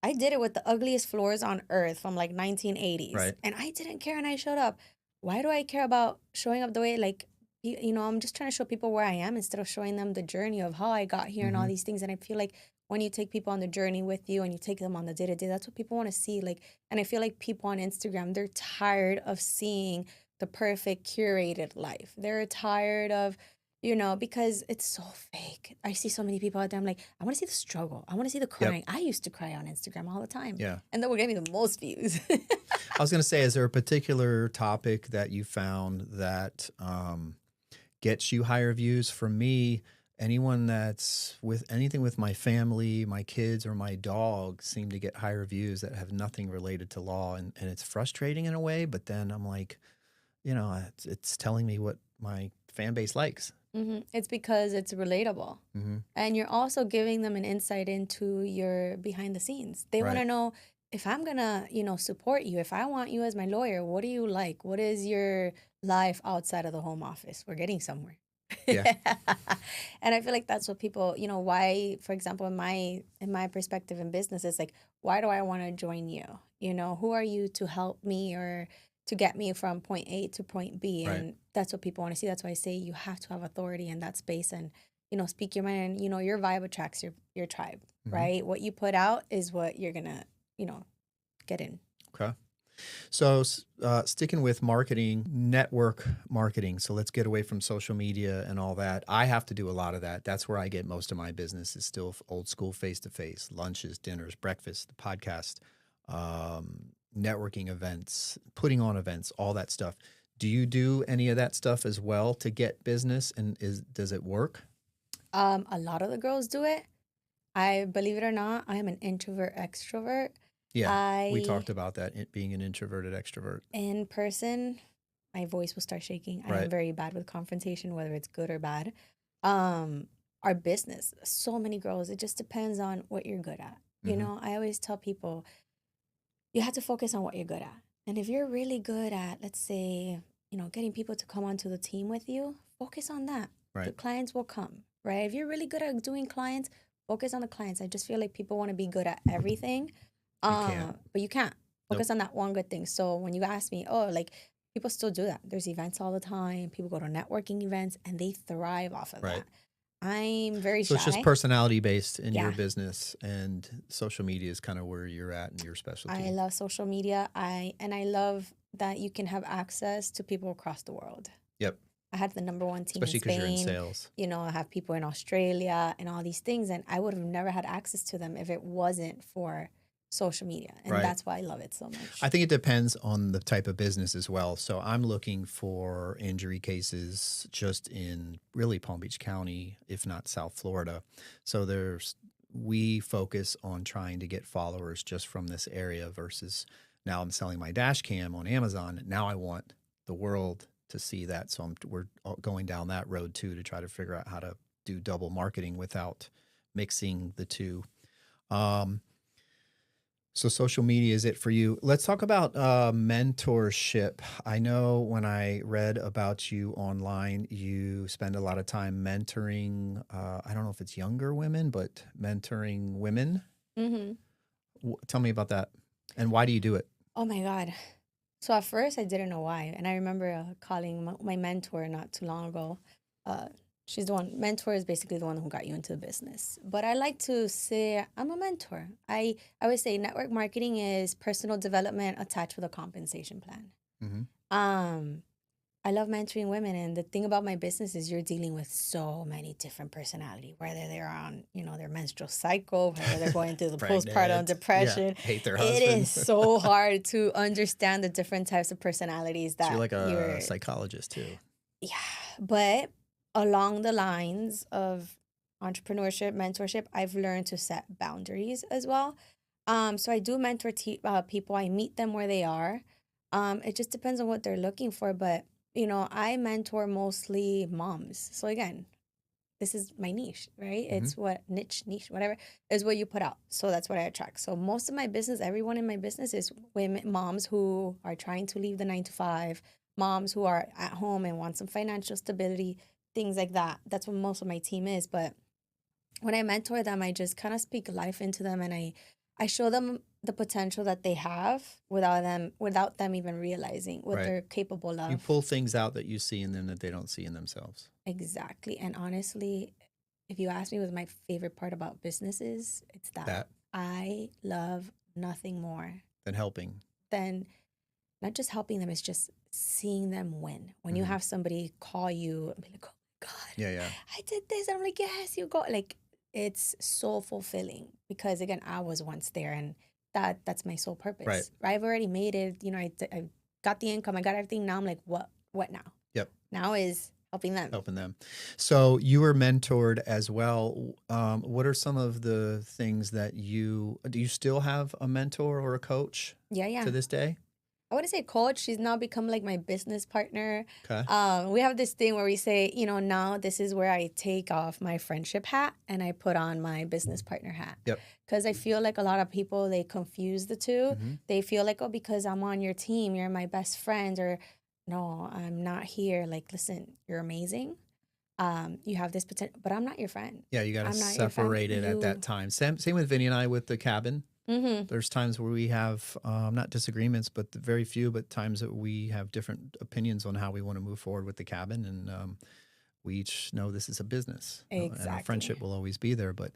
Speaker 2: I did it with the ugliest floors on earth from like 1980s.
Speaker 1: Right.
Speaker 2: And I didn't care and I showed up. Why do I care about showing up the way like I'm just trying to show people where I am instead of showing them the journey of how I got here and all
Speaker 1: Hmm.
Speaker 2: these things. And I feel like when you take people on the journey with you and you take them on the day to day, that's what people want to see. Like, and I feel like people on Instagram, they're tired of seeing the perfect curated life. They're tired of because it's so fake. I see so many people out there. I'm like, I want to see the struggle. I want to see the
Speaker 1: Yep.
Speaker 2: crying. I used to cry on Instagram all the time.
Speaker 1: Yeah.
Speaker 2: And then we're getting the most views.
Speaker 1: I was going to say, is there a particular topic that you found that gets you higher views? For me, anyone that's with anything with my family, my kids, or my dog seem to get higher views that have nothing related to law. And it's frustrating in a way, but then I'm like, it's telling me what my fan base likes.
Speaker 2: It's because it's relatable.
Speaker 1: Hmm.
Speaker 2: And you're also giving them an insight into your behind the scenes. They want
Speaker 1: Right.
Speaker 2: to know if I'm going to, support you, if I want you as my lawyer, what do you like? What is your life outside of the home office? We're getting somewhere.
Speaker 1: Yeah.
Speaker 2: And I feel like that's what people, why, for example, in my perspective in business, it's like, why do I want to join you? Who are you to help me or to get me from point A to point B?
Speaker 1: Right.
Speaker 2: And that's what people want to see. That's why I say you have to have authority in that space and speak your mind. Your vibe attracts your tribe,
Speaker 1: Hmm.
Speaker 2: right? What you put out is what you're gonna, get in.
Speaker 1: Okay. So, sticking with marketing, network marketing. So let's get away from social media and all that. I have to do a lot of that. That's where I get most of my business is still old school, face to face, lunches, dinners, breakfast, the podcast, networking events, putting on events, all that stuff. Do you do any of that stuff as well to get business? And does it work?
Speaker 2: A lot of the girls do it. I believe it or not, I am an introvert extrovert.
Speaker 1: Yeah, we
Speaker 2: I
Speaker 1: talked about that, it being an introverted extrovert.
Speaker 2: In person, my voice will start shaking. I am
Speaker 1: Right.
Speaker 2: very bad with confrontation, whether it's good or bad. Um, our business, so many girls, it just depends on what you're good at.
Speaker 1: Hmm.
Speaker 2: I always tell people you have to focus on what you're good at. And if you're really good at, let's say, getting people to come onto the team with you, focus on that. The
Speaker 1: Right.
Speaker 2: clients will come, right? If you're really good at doing clients, focus on the clients. I just feel like people want to be good at everything,
Speaker 1: You can't.
Speaker 2: but you can't.
Speaker 1: Nope.
Speaker 2: Focus on that one good thing. So when you ask me, oh, like people still do that. There's events all the time. People go to networking events and they thrive off of
Speaker 1: Right.
Speaker 2: that. I'm very
Speaker 1: So it's just
Speaker 2: shy.
Speaker 1: personality based in your
Speaker 2: Yeah.
Speaker 1: business, and social media is kind of where you're at and your
Speaker 2: I
Speaker 1: specialty.
Speaker 2: love social media. I love that you can have access to people across the world.
Speaker 1: Yep.
Speaker 2: I had the number one team in
Speaker 1: Especially because you're in
Speaker 2: Spain.
Speaker 1: sales.
Speaker 2: I have people in Australia and all these things, and I would have never had access to them if it wasn't for social media. And
Speaker 1: Right.
Speaker 2: that's why I love it so much.
Speaker 1: I think it depends on the type of business as well. So I'm looking for injury cases just in really Palm Beach County, if not South Florida. So we focus on trying to get followers just from this area versus now I'm selling my dash cam on Amazon. Now I want the world to see that. So we're going down that road too to try to figure out how to do double marketing without mixing the two. Um, so social media is it for you. Let's talk about mentorship. I know when I read about you online, you spend a lot of time mentoring. I don't know if it's younger women, but mentoring women.
Speaker 2: Hmm.
Speaker 1: Tell me about that, and why do you do it?
Speaker 2: Oh my God. So at first I didn't know why. And I remember calling my mentor not too long ago. Uh, she's the one, mentor is basically the one who got you into the business. But I like to say I'm a mentor. I always say network marketing is personal development attached with a compensation plan.
Speaker 1: Mm-hmm.
Speaker 2: Um, I love mentoring women, and the thing about my business is you're dealing with so many different personality, whether they're on, their menstrual cycle, whether they're going through the postpartum
Speaker 1: Pregnant, yeah,
Speaker 2: depression.
Speaker 1: hate their
Speaker 2: It
Speaker 1: husband.
Speaker 2: is so hard to understand the different types of personalities
Speaker 1: So you're
Speaker 2: that
Speaker 1: like a
Speaker 2: you're,
Speaker 1: psychologist too.
Speaker 2: yeah. But along the lines of entrepreneurship, mentorship, I've learned to set boundaries as well. So I do mentor people. I meet them where they are. It just depends on what they're looking for, but I mentor mostly moms. So again, this is my niche, right?
Speaker 1: Mm-hmm.
Speaker 2: It's what niche, whatever is what you put out. So that's what I attract. So most of my business, everyone in my business is women, moms who are trying to leave the 9 to 5, moms who are at home and want some financial stability, things like that. That's what most of my team is. But when I mentor them, I just kind of speak life into them, and I show them the potential that they have without them even realizing what
Speaker 1: Right.
Speaker 2: they're capable
Speaker 1: You
Speaker 2: of.
Speaker 1: pull things out that you see in them that they don't see in themselves.
Speaker 2: Exactly. And honestly, if you ask me what my favorite part about business is, it's that
Speaker 1: That
Speaker 2: I love nothing more
Speaker 1: than helping.
Speaker 2: than not just helping them, it's just seeing them win. When you
Speaker 1: Mm-hmm.
Speaker 2: have somebody call you and be like, oh my God,
Speaker 1: Yeah, yeah.
Speaker 2: I did this. I'm like, yes, you go. Like, it's so fulfilling because again, I was once there, and that's my sole
Speaker 1: Right.
Speaker 2: purpose. I've already made it. I got the income. I got everything. Now I'm like, what now?
Speaker 1: Yep.
Speaker 2: Now is helping them.
Speaker 1: Helping them. So you were mentored as well. What are some of the things that do you still have a mentor or a coach
Speaker 2: Yeah.
Speaker 1: to this day?
Speaker 2: I wouldn't say coach. She's now become like my business partner.
Speaker 1: Okay.
Speaker 2: We have this thing where we say, now this is where I take off my friendship hat and I put on my business partner hat.
Speaker 1: Yep.
Speaker 2: Because I feel like a lot of people, they confuse the two.
Speaker 1: Mm-hmm.
Speaker 2: They feel like, oh, because I'm on your team, you're my best friend, or no, I'm not here. Like, listen, you're amazing. You have this potential, but I'm not your friend.
Speaker 1: Yeah, you got to
Speaker 2: I'm not your friend.
Speaker 1: separate it at that time. Same with Vinny and I with the cabin.
Speaker 2: Mm-hmm.
Speaker 1: There's times where we have not disagreements, but very few, but times that we have different opinions on how we want to move forward with the cabin, and we each know this is a business, and our
Speaker 2: Exactly.
Speaker 1: friendship will always be there. But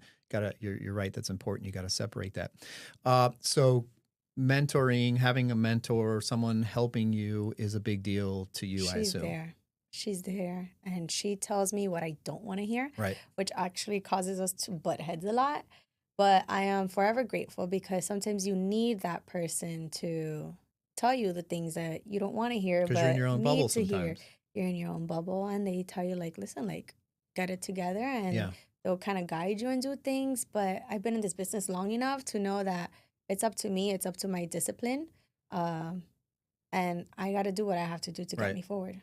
Speaker 1: you're right. That's important. You got to separate that. So mentoring, having a mentor, or someone helping you is a big deal to you, I
Speaker 2: She's
Speaker 1: assume.
Speaker 2: there. She's there. And she tells me what I don't want to hear,
Speaker 1: Right.
Speaker 2: which actually causes us to butt heads a lot. But I am forever grateful because sometimes you need that person to tell you the things that you don't want to hear,
Speaker 1: Because you're in
Speaker 2: but
Speaker 1: your own bubble
Speaker 2: need to hear.
Speaker 1: sometimes.
Speaker 2: You're in your own bubble, and they tell you, like, listen, like, get it together, and
Speaker 1: Yeah.
Speaker 2: they'll kind of guide you and do things. But I've been in this business long enough to know that it's up to me, it's up to my discipline. Um, and I got to do what I have to do to get
Speaker 1: Right.
Speaker 2: me forward.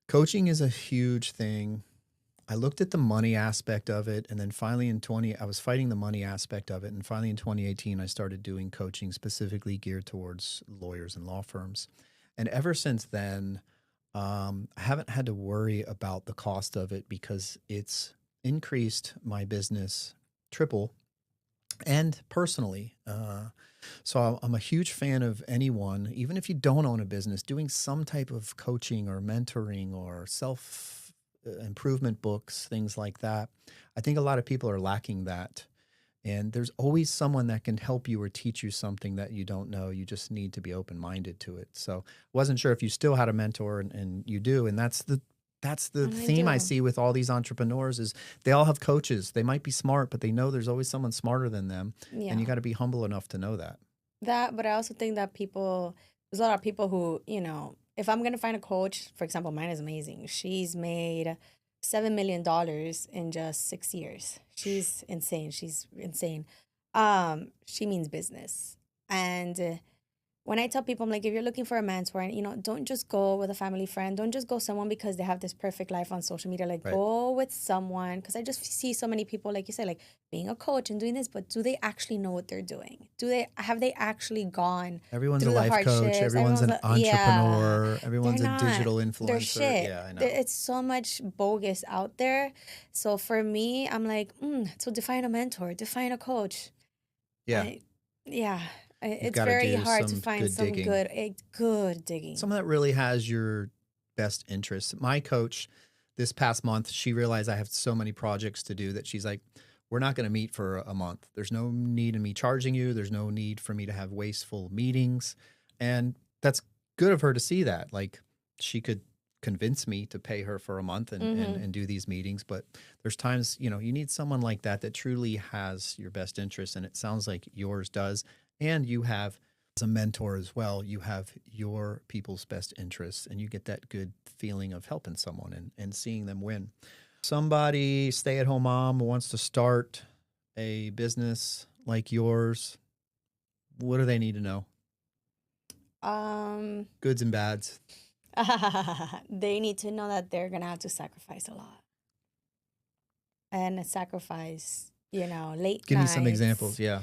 Speaker 1: Coaching is a huge thing. I looked at the money aspect of it, and then finally I was fighting the money aspect of it, and finally in 2018, I started doing coaching specifically geared towards lawyers and law firms. And ever since then, I haven't had to worry about the cost of it because it's increased my business triple and personally. So I'm a huge fan of anyone, even if you don't own a business, doing some type of coaching or mentoring or self improvement books, things like that. I think a lot of people are lacking that. And there's always someone that can help you or teach you something that you don't know. You just need to be open-minded to it. So I wasn't sure if you still had a mentor, and you do. And that's the
Speaker 2: And I
Speaker 1: theme I
Speaker 2: do.
Speaker 1: see with all these entrepreneurs is they all have coaches. They might be smart, but they know there's always someone smarter than them. And
Speaker 2: Yeah.
Speaker 1: you got to be humble enough to know that.
Speaker 2: But I also think that there's a lot of people who, if I'm going to find a coach, for example, mine is amazing. She's made $7 million in just 6 years. She's insane. She's insane. She means business. And when I tell people, I'm like, if you're looking for a mentor, and don't just go with a family friend. Don't just go someone because they have this perfect life on social media. Like,
Speaker 1: Right.
Speaker 2: go with someone, because I just see so many people, like you said, like being a coach and doing this, but do they actually know what they're doing? Have they actually gone
Speaker 1: Everyone's a
Speaker 2: through the
Speaker 1: life coach.
Speaker 2: hardships?
Speaker 1: Everyone's an
Speaker 2: Yeah,
Speaker 1: entrepreneur.
Speaker 2: they're
Speaker 1: Everyone's a
Speaker 2: not.
Speaker 1: digital
Speaker 2: They're
Speaker 1: influencer.
Speaker 2: shit.
Speaker 1: Yeah, I know.
Speaker 2: It's so much bogus out there. So for me, I'm like, so define a mentor, define a coach.
Speaker 1: Yeah.
Speaker 2: I, yeah,
Speaker 1: You've
Speaker 2: it's
Speaker 1: got to
Speaker 2: very
Speaker 1: do
Speaker 2: hard to
Speaker 1: some
Speaker 2: find
Speaker 1: good
Speaker 2: some
Speaker 1: digging.
Speaker 2: good digging.
Speaker 1: Someone that really has your best interests. My coach this past month, she realized I have so many projects to do that she's like, we're not going to meet for a month. There's no need in me charging you. There's no need for me to have wasteful meetings. And that's good of her to see that. Like, she could convince me to pay her for a month and do these meetings. But there's times, you need someone like that that truly has your best interests. And it sounds like yours does. And you have, as a mentor as well, you have your people's best interests, and you get that good feeling of helping someone and seeing them win. Somebody, stay-at-home mom, wants to start a business like yours. What do they need to know? Goods and bads.
Speaker 2: They need to know that they're gonna have to sacrifice a lot, and sacrifice, late
Speaker 1: Give me some examples.
Speaker 2: nights.
Speaker 1: Yeah.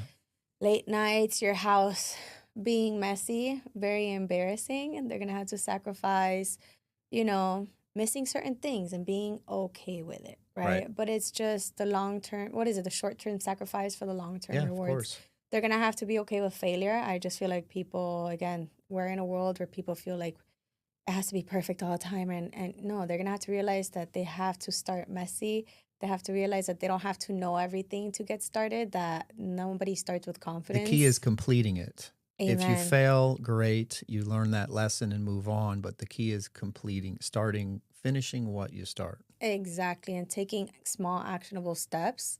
Speaker 2: Late nights, your house being messy, very embarrassing, and they're gonna have to sacrifice, you know, missing certain things and being okay with it,
Speaker 1: Right.
Speaker 2: right? But it's just the long term, what is it, the short term sacrifice for the long term
Speaker 1: Yeah, of
Speaker 2: rewards.
Speaker 1: course.
Speaker 2: They're gonna have to be okay with failure. I just feel like people, again, we're in a world where people feel like it has to be perfect all the time. And no, they're gonna have to realize that they have to start messy. They have to realize that they don't have to know everything to get started, that nobody starts with
Speaker 1: The key is
Speaker 2: confidence.
Speaker 1: completing it. If you
Speaker 2: Amen.
Speaker 1: fail, great. You learn that lesson and move on. But the key is finishing what you start.
Speaker 2: Exactly. And taking small actionable steps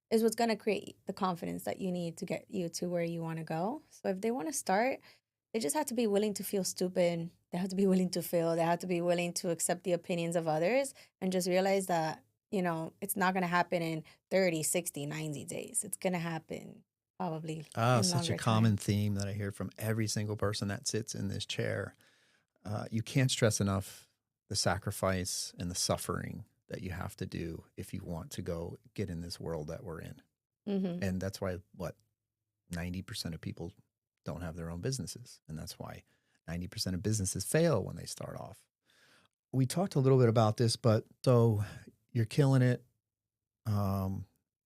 Speaker 2: is what's gonna create the confidence that you need to get you to where you want to go. So if they want to start, they just have to be willing to feel stupid. They have to be willing to fail. They have to be willing to accept the opinions of others, and just realize that, it's not going to happen in 30, 60, 90 days. It's going to happen probably in
Speaker 1: Such a
Speaker 2: longer
Speaker 1: common
Speaker 2: time.
Speaker 1: theme that I hear from every single person that sits in this chair. You can't stress enough the sacrifice and the suffering that you have to do if you want to go get in this world that we're in.
Speaker 2: Mm-hmm.
Speaker 1: And that's why 90% of people don't have their own businesses. And that's why 90% of businesses fail when they start off. We talked a little bit about this, but so you're killing it.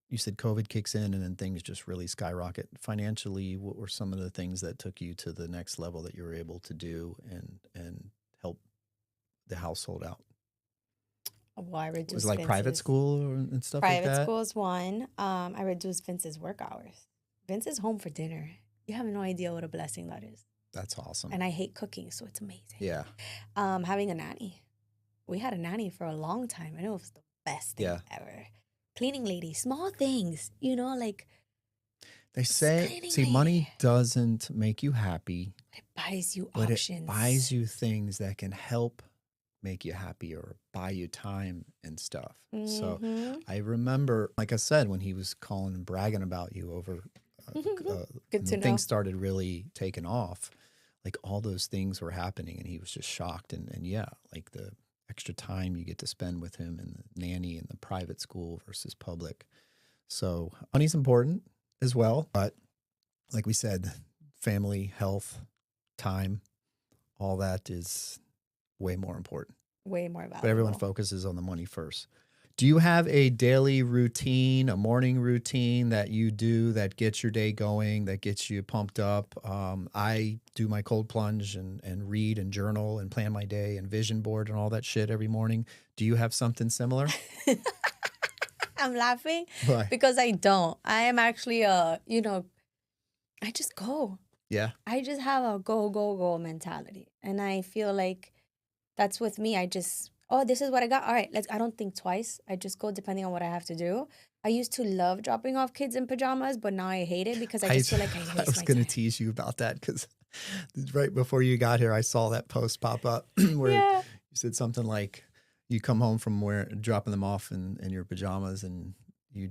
Speaker 1: You said COVID kicks in and then things just really skyrocket. Financially, what were some of the things that took you to the next level that you were able to do and help the household out?
Speaker 2: Well, I
Speaker 1: Was it
Speaker 2: reduced
Speaker 1: like private
Speaker 2: Vince's.
Speaker 1: school and stuff like
Speaker 2: Private
Speaker 1: that?
Speaker 2: school is one. I reduced Vince's work hours. Vince is home for dinner. You have no idea what a blessing that is.
Speaker 1: That's awesome.
Speaker 2: And I hate cooking, so it's amazing.
Speaker 1: Yeah.
Speaker 2: Having a nanny. We had a nanny for a long time, and it was the best thing ever. Cleaning lady, small things, like
Speaker 1: They
Speaker 2: just
Speaker 1: say,
Speaker 2: cleaning
Speaker 1: see,
Speaker 2: lady.
Speaker 1: money doesn't make you happy,
Speaker 2: It buys you
Speaker 1: but
Speaker 2: options.
Speaker 1: it buys you things that can help make you happy or buy you time and stuff. So
Speaker 2: Mm-hmm.
Speaker 1: I remember, like I said, when he was calling and bragging about you over
Speaker 2: Good to
Speaker 1: when
Speaker 2: know.
Speaker 1: things started really taking off, like all those things were happening and he was just shocked. And yeah, like the extra time you get to spend with him and the nanny and the private school versus public. So money's important as well. But like we said, family, health, time, all that is way more important.
Speaker 2: Way more valuable.
Speaker 1: But everyone focuses on the money first. Do you have a daily routine, a morning routine that you do that gets your day going, that gets you pumped up? I do my cold plunge and read and journal and plan my day and vision board and all that shit every morning. Do you have something similar?
Speaker 2: I'm laughing
Speaker 1: Why?
Speaker 2: because I don't. I am actually I just go.
Speaker 1: Yeah.
Speaker 2: I just have a go, go, go mentality. And I feel like that's with me. This is what I got. All right, I don't think twice. I just go depending on what I have to do. I used to love dropping off kids in pajamas, but now I hate it because I just feel like I
Speaker 1: I
Speaker 2: waste
Speaker 1: was
Speaker 2: my
Speaker 1: going to
Speaker 2: time.
Speaker 1: tease you about that because right before you got here, I saw that post pop up where
Speaker 2: Yeah.
Speaker 1: you said something like, You come home from dropping them off in your pajamas, and you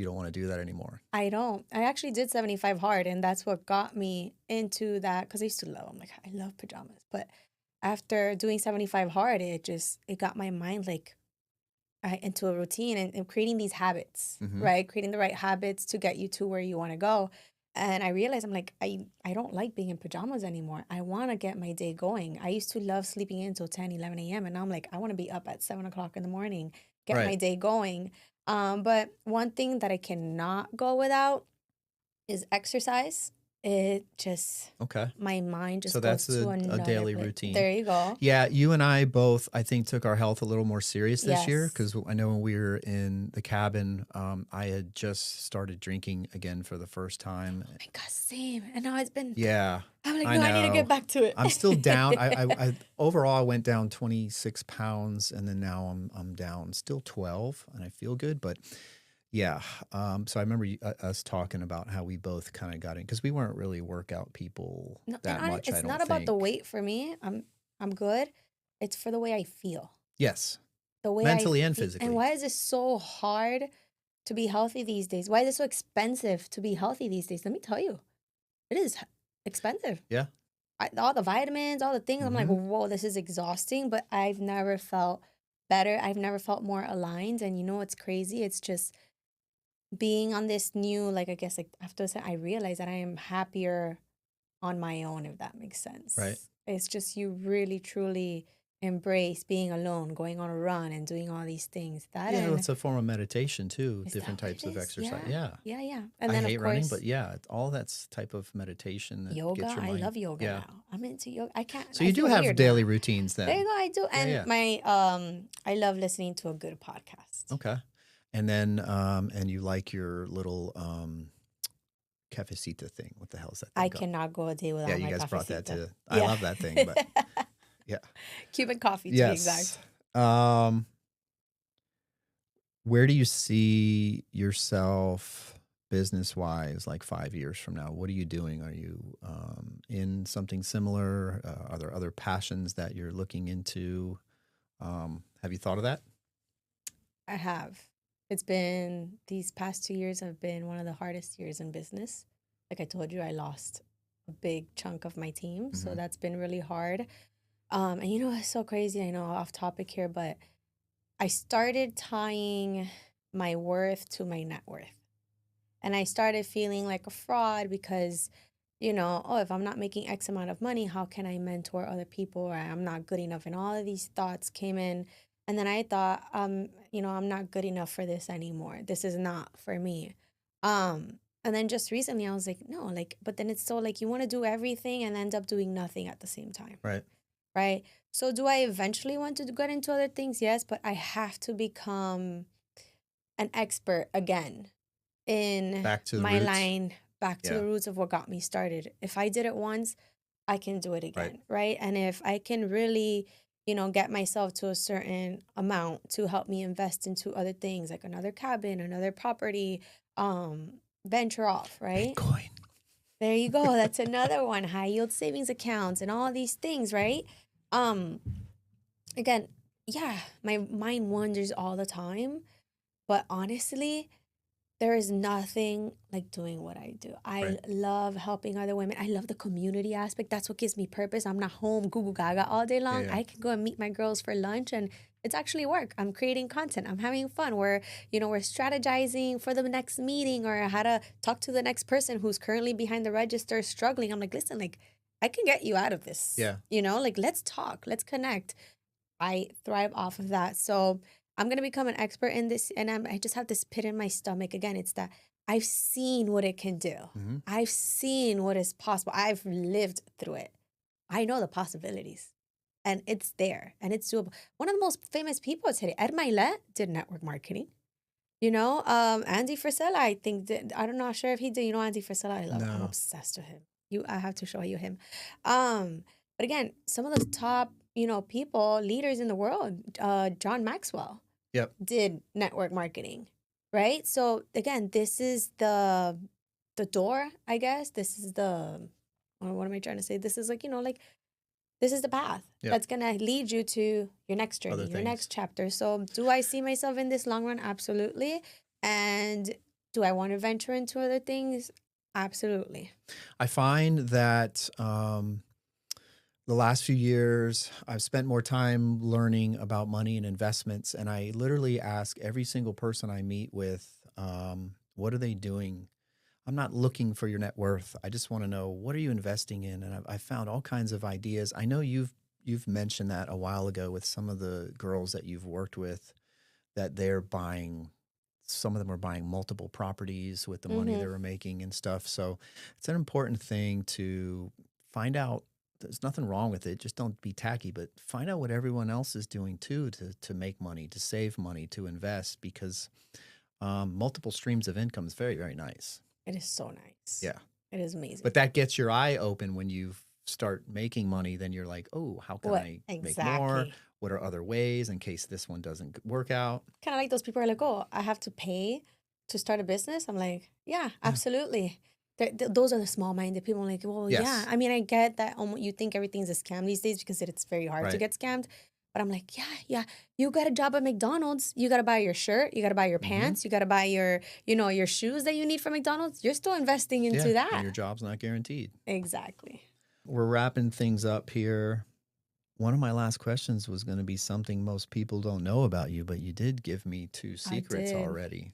Speaker 1: don't want to do that anymore.
Speaker 2: I don't. I actually did 75 hard, and that's what got me into that because I used to love them. Like, I love pajamas. But after doing 75 hard, it got my mind like into a routine and creating these habits,
Speaker 1: Hmm.
Speaker 2: right? Creating the right habits to get you to where you want to go. And I realized I'm like, I don't like being in pajamas anymore. I want to get my day going. I used to love sleeping in until 10, 11 a.m. And now I'm like, I want to be up at 7 o'clock in the morning, get
Speaker 1: Right.
Speaker 2: my day going. But one thing that I cannot go without is exercise. It just,
Speaker 1: Okay.
Speaker 2: my mind
Speaker 1: So
Speaker 2: just goes
Speaker 1: that's
Speaker 2: to
Speaker 1: a
Speaker 2: another
Speaker 1: daily
Speaker 2: place.
Speaker 1: routine.
Speaker 2: There you go.
Speaker 1: Yeah, you and I both, I think, took our health a little more serious this year
Speaker 2: Yes.
Speaker 1: because I know when we were in the cabin, I had just started drinking again for the first time.
Speaker 2: Oh my God, same. And now it's been,
Speaker 1: Yeah,
Speaker 2: I'm like,
Speaker 1: I
Speaker 2: no, I need to get
Speaker 1: know.
Speaker 2: back to
Speaker 1: I'm still down.
Speaker 2: it.
Speaker 1: I overall I went down 26 pounds, and then now I'm down still 12, and I feel good. But yeah, so I remember us talking about how we both kind of got in because we weren't really workout people
Speaker 2: No, and
Speaker 1: that much. I
Speaker 2: it's
Speaker 1: don't
Speaker 2: not about the
Speaker 1: think.
Speaker 2: weight for me. I'm good. It's for the way I feel.
Speaker 1: Yes,
Speaker 2: The way I
Speaker 1: mentally and
Speaker 2: feel. And
Speaker 1: physically.
Speaker 2: why is it so hard to be healthy these days? Why is it so expensive to be healthy these days? Let me tell you, it is expensive.
Speaker 1: Yeah.
Speaker 2: All the vitamins, all the things. I'm like,
Speaker 1: Hmm.
Speaker 2: whoa, this is exhausting. But I've never felt better. I've never felt more aligned. And you know what's crazy? It's just being on this new, like, I guess, like, after this, I realize that I am happier on my own, if that makes
Speaker 1: Right.
Speaker 2: sense. It's just you really truly embrace being alone, going on a run and doing all these things. That
Speaker 1: Yeah,
Speaker 2: and
Speaker 1: it's a form of meditation too.
Speaker 2: is that
Speaker 1: Different
Speaker 2: what
Speaker 1: types
Speaker 2: it
Speaker 1: of
Speaker 2: is?
Speaker 1: exercise.
Speaker 2: Yeah.
Speaker 1: Yeah.
Speaker 2: Yeah, yeah. And
Speaker 1: I
Speaker 2: then of
Speaker 1: hate running,
Speaker 2: course
Speaker 1: but yeah, all that's type of meditation that
Speaker 2: yoga.
Speaker 1: gets your
Speaker 2: I
Speaker 1: mind.
Speaker 2: love yoga
Speaker 1: Yeah.
Speaker 2: now. I'm into yoga. I can't
Speaker 1: So
Speaker 2: I
Speaker 1: you do
Speaker 2: feel
Speaker 1: have
Speaker 2: weird
Speaker 1: daily
Speaker 2: now.
Speaker 1: routines
Speaker 2: There you
Speaker 1: then.
Speaker 2: go, I do.
Speaker 1: Yeah,
Speaker 2: And
Speaker 1: yeah.
Speaker 2: my I love listening to a good podcast.
Speaker 1: Okay. And then and you like your little cafecita thing. What the hell is that
Speaker 2: I
Speaker 1: thing called?
Speaker 2: cannot go a day
Speaker 1: Yeah,
Speaker 2: without
Speaker 1: you
Speaker 2: my
Speaker 1: guys brought that
Speaker 2: cafecito.
Speaker 1: to I
Speaker 2: Yeah.
Speaker 1: love that thing, but yeah.
Speaker 2: Cuban coffee to be
Speaker 1: Yes.
Speaker 2: exact.
Speaker 1: Um where do you see yourself business wise like 5 years from now? What are you doing? Are you in something similar? Are there other passions that you're looking into? Have you thought of that?
Speaker 2: I have. It's been these past 2 years have been one of the hardest years in business. Like I told you, I lost a big chunk of my team, so
Speaker 1: Hmm.
Speaker 2: that's been really hard. And you know, it's so crazy. I know off topic here, but I started tying my worth to my net worth. And I started feeling like a fraud because, you know, oh, if I'm not making X amount of money, how can I mentor other people? Or I'm not good enough. And all of these thoughts came in. And then I thought, you know, I'm not good enough for this anymore. This is not for me. And then just recently I was like, no, like, but then it's so like you want to do everything and end up doing nothing at the same time.
Speaker 1: Right.
Speaker 2: Right. So do I eventually want to get into other things? Yes, but I have to become an expert again in
Speaker 1: Back to the
Speaker 2: my
Speaker 1: roots.
Speaker 2: line, back to
Speaker 1: Yeah.
Speaker 2: the roots of what got me started. If I did it once, I can do it
Speaker 1: Right.
Speaker 2: again, right? And if I can really, you know, get myself to a certain amount to help me invest into other things like another cabin, another property, venture off, right?
Speaker 1: Bitcoin.
Speaker 2: There you go. That's another one. High yield savings accounts and all these things, right? Um, again, yeah, my mind wanders all the time, but honestly, there is nothing like doing what I do. I
Speaker 1: Right.
Speaker 2: love helping other women. I love the community aspect. That's what gives me purpose. I'm not home goo goo gaga all day
Speaker 1: Yeah.
Speaker 2: long.
Speaker 1: Yeah.
Speaker 2: I can go and meet my girls for lunch and it's actually work. I'm creating content. I'm having fun. We're strategizing for the next meeting or how to talk to the next person who's currently behind the register struggling. I'm like, listen, like I can get you out of this.
Speaker 1: Yeah.
Speaker 2: You know, like let's talk, let's connect. I thrive off of that. So I'm gonna become an expert in this, and I just have this pit in my stomach. Again, it's that I've seen what it can do.
Speaker 1: Hmm.
Speaker 2: I've seen what is possible. I've lived through it. I know the possibilities, and it's there, and it's doable. One of the most famous people today, Ed Milet, did network marketing. You know, Andy Frisella, I think did. I'm not sure if he did. You know, Andy Frisella, I love. I'm
Speaker 1: No.
Speaker 2: obsessed with him. I have to show you him. But again, some of the top, you know, people, leaders in the world, John Maxwell
Speaker 1: Yep.
Speaker 2: did network marketing, right? So again, this is the door, I guess. This is the what am I trying to say? This is like, you know, like this is the path
Speaker 1: Yeah.
Speaker 2: that's going to lead you to your next
Speaker 1: Other
Speaker 2: journey, your
Speaker 1: things.
Speaker 2: next chapter. So, do I see myself in this long run? Absolutely. And do I want to venture into other things? Absolutely.
Speaker 1: I find that the last few years, I've spent more time learning about money and investments, and I literally ask every single person I meet with, what are they doing? I'm not looking for your net worth. I just want to know, what are you investing in? And I've found all kinds of ideas. I know you've mentioned that a while ago with some of the girls that you've worked with, that they're buying. Some of them are buying multiple properties with the money they
Speaker 2: Mm-hmm.
Speaker 1: were making and stuff. So it's an important thing to find out. There's nothing wrong with it. Just don't be tacky, but find out what everyone else is doing too to make money, to save money, to invest, because multiple streams of income is very, very nice.
Speaker 2: It is so nice.
Speaker 1: Yeah.
Speaker 2: It is amazing.
Speaker 1: But that gets your eye open when you start making money. Then you're like, oh, how can
Speaker 2: What
Speaker 1: I make more?
Speaker 2: exactly?
Speaker 1: What are other ways in case this one doesn't work out?
Speaker 2: Kind of like those people are like, oh, I have to pay to start a business. I'm like, yeah,
Speaker 1: Yeah.
Speaker 2: absolutely. Those are the small-minded people. I'm like, well, yeah.
Speaker 1: Yes.
Speaker 2: I mean, I get that you think everything's a scam these days because it's very hard to
Speaker 1: Right.
Speaker 2: get scammed. But I'm like, yeah. You got a job at McDonald's. You got to buy your shirt. You got to buy your
Speaker 1: hmm
Speaker 2: pants. You got to buy your shoes that you need from McDonald's. You're still investing
Speaker 1: Yeah.
Speaker 2: into
Speaker 1: And
Speaker 2: that.
Speaker 1: your job's not guaranteed.
Speaker 2: Exactly.
Speaker 1: We're wrapping things up here. One of my last questions was going to be something most people don't know about you, but you did give me two
Speaker 2: I
Speaker 1: secrets
Speaker 2: did.
Speaker 1: already.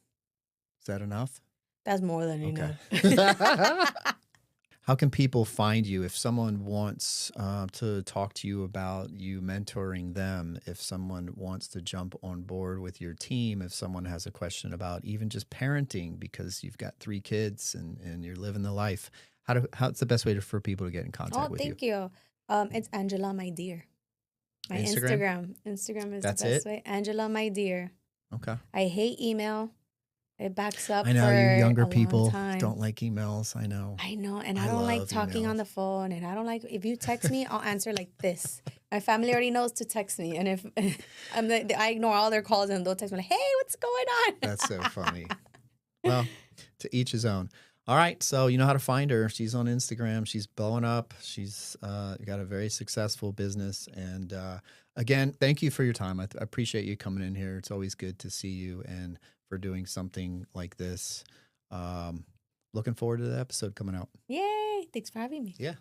Speaker 1: Is that enough?
Speaker 2: That's more than
Speaker 1: Okay.
Speaker 2: enough.
Speaker 1: How can people find you if someone wants to talk to you about you mentoring them, if someone wants to jump on board with your team, if someone has a question about even just parenting because you've got 3 kids and you're living the life? How's the best way for people to get in contact
Speaker 2: Oh,
Speaker 1: with you?
Speaker 2: thank you. It's Angela, my dear. My
Speaker 1: Instagram?
Speaker 2: Instagram is the
Speaker 1: That's
Speaker 2: best
Speaker 1: it?
Speaker 2: way. Angela, my dear.
Speaker 1: Okay.
Speaker 2: I hate email. It backs up
Speaker 1: I know
Speaker 2: for
Speaker 1: you younger
Speaker 2: a long
Speaker 1: people
Speaker 2: time.
Speaker 1: don't like emails. I know.
Speaker 2: I know, and I
Speaker 1: I
Speaker 2: don't like
Speaker 1: love
Speaker 2: talking on
Speaker 1: emails.
Speaker 2: the phone, and I don't like if you text me, I'll answer like this. My family already knows to text me, and if I ignore all their calls and they'll text me like, "Hey, what's going on?"
Speaker 1: That's so funny. Well, to each his own. All right, so you know how to find her. She's on Instagram. She's blowing up. She's got a very successful business. And again, thank you for your time. I appreciate you coming in here. It's always good to see you and for doing something like this. Looking forward to the episode coming out.
Speaker 2: Yay! Thanks for having me.
Speaker 1: Yeah.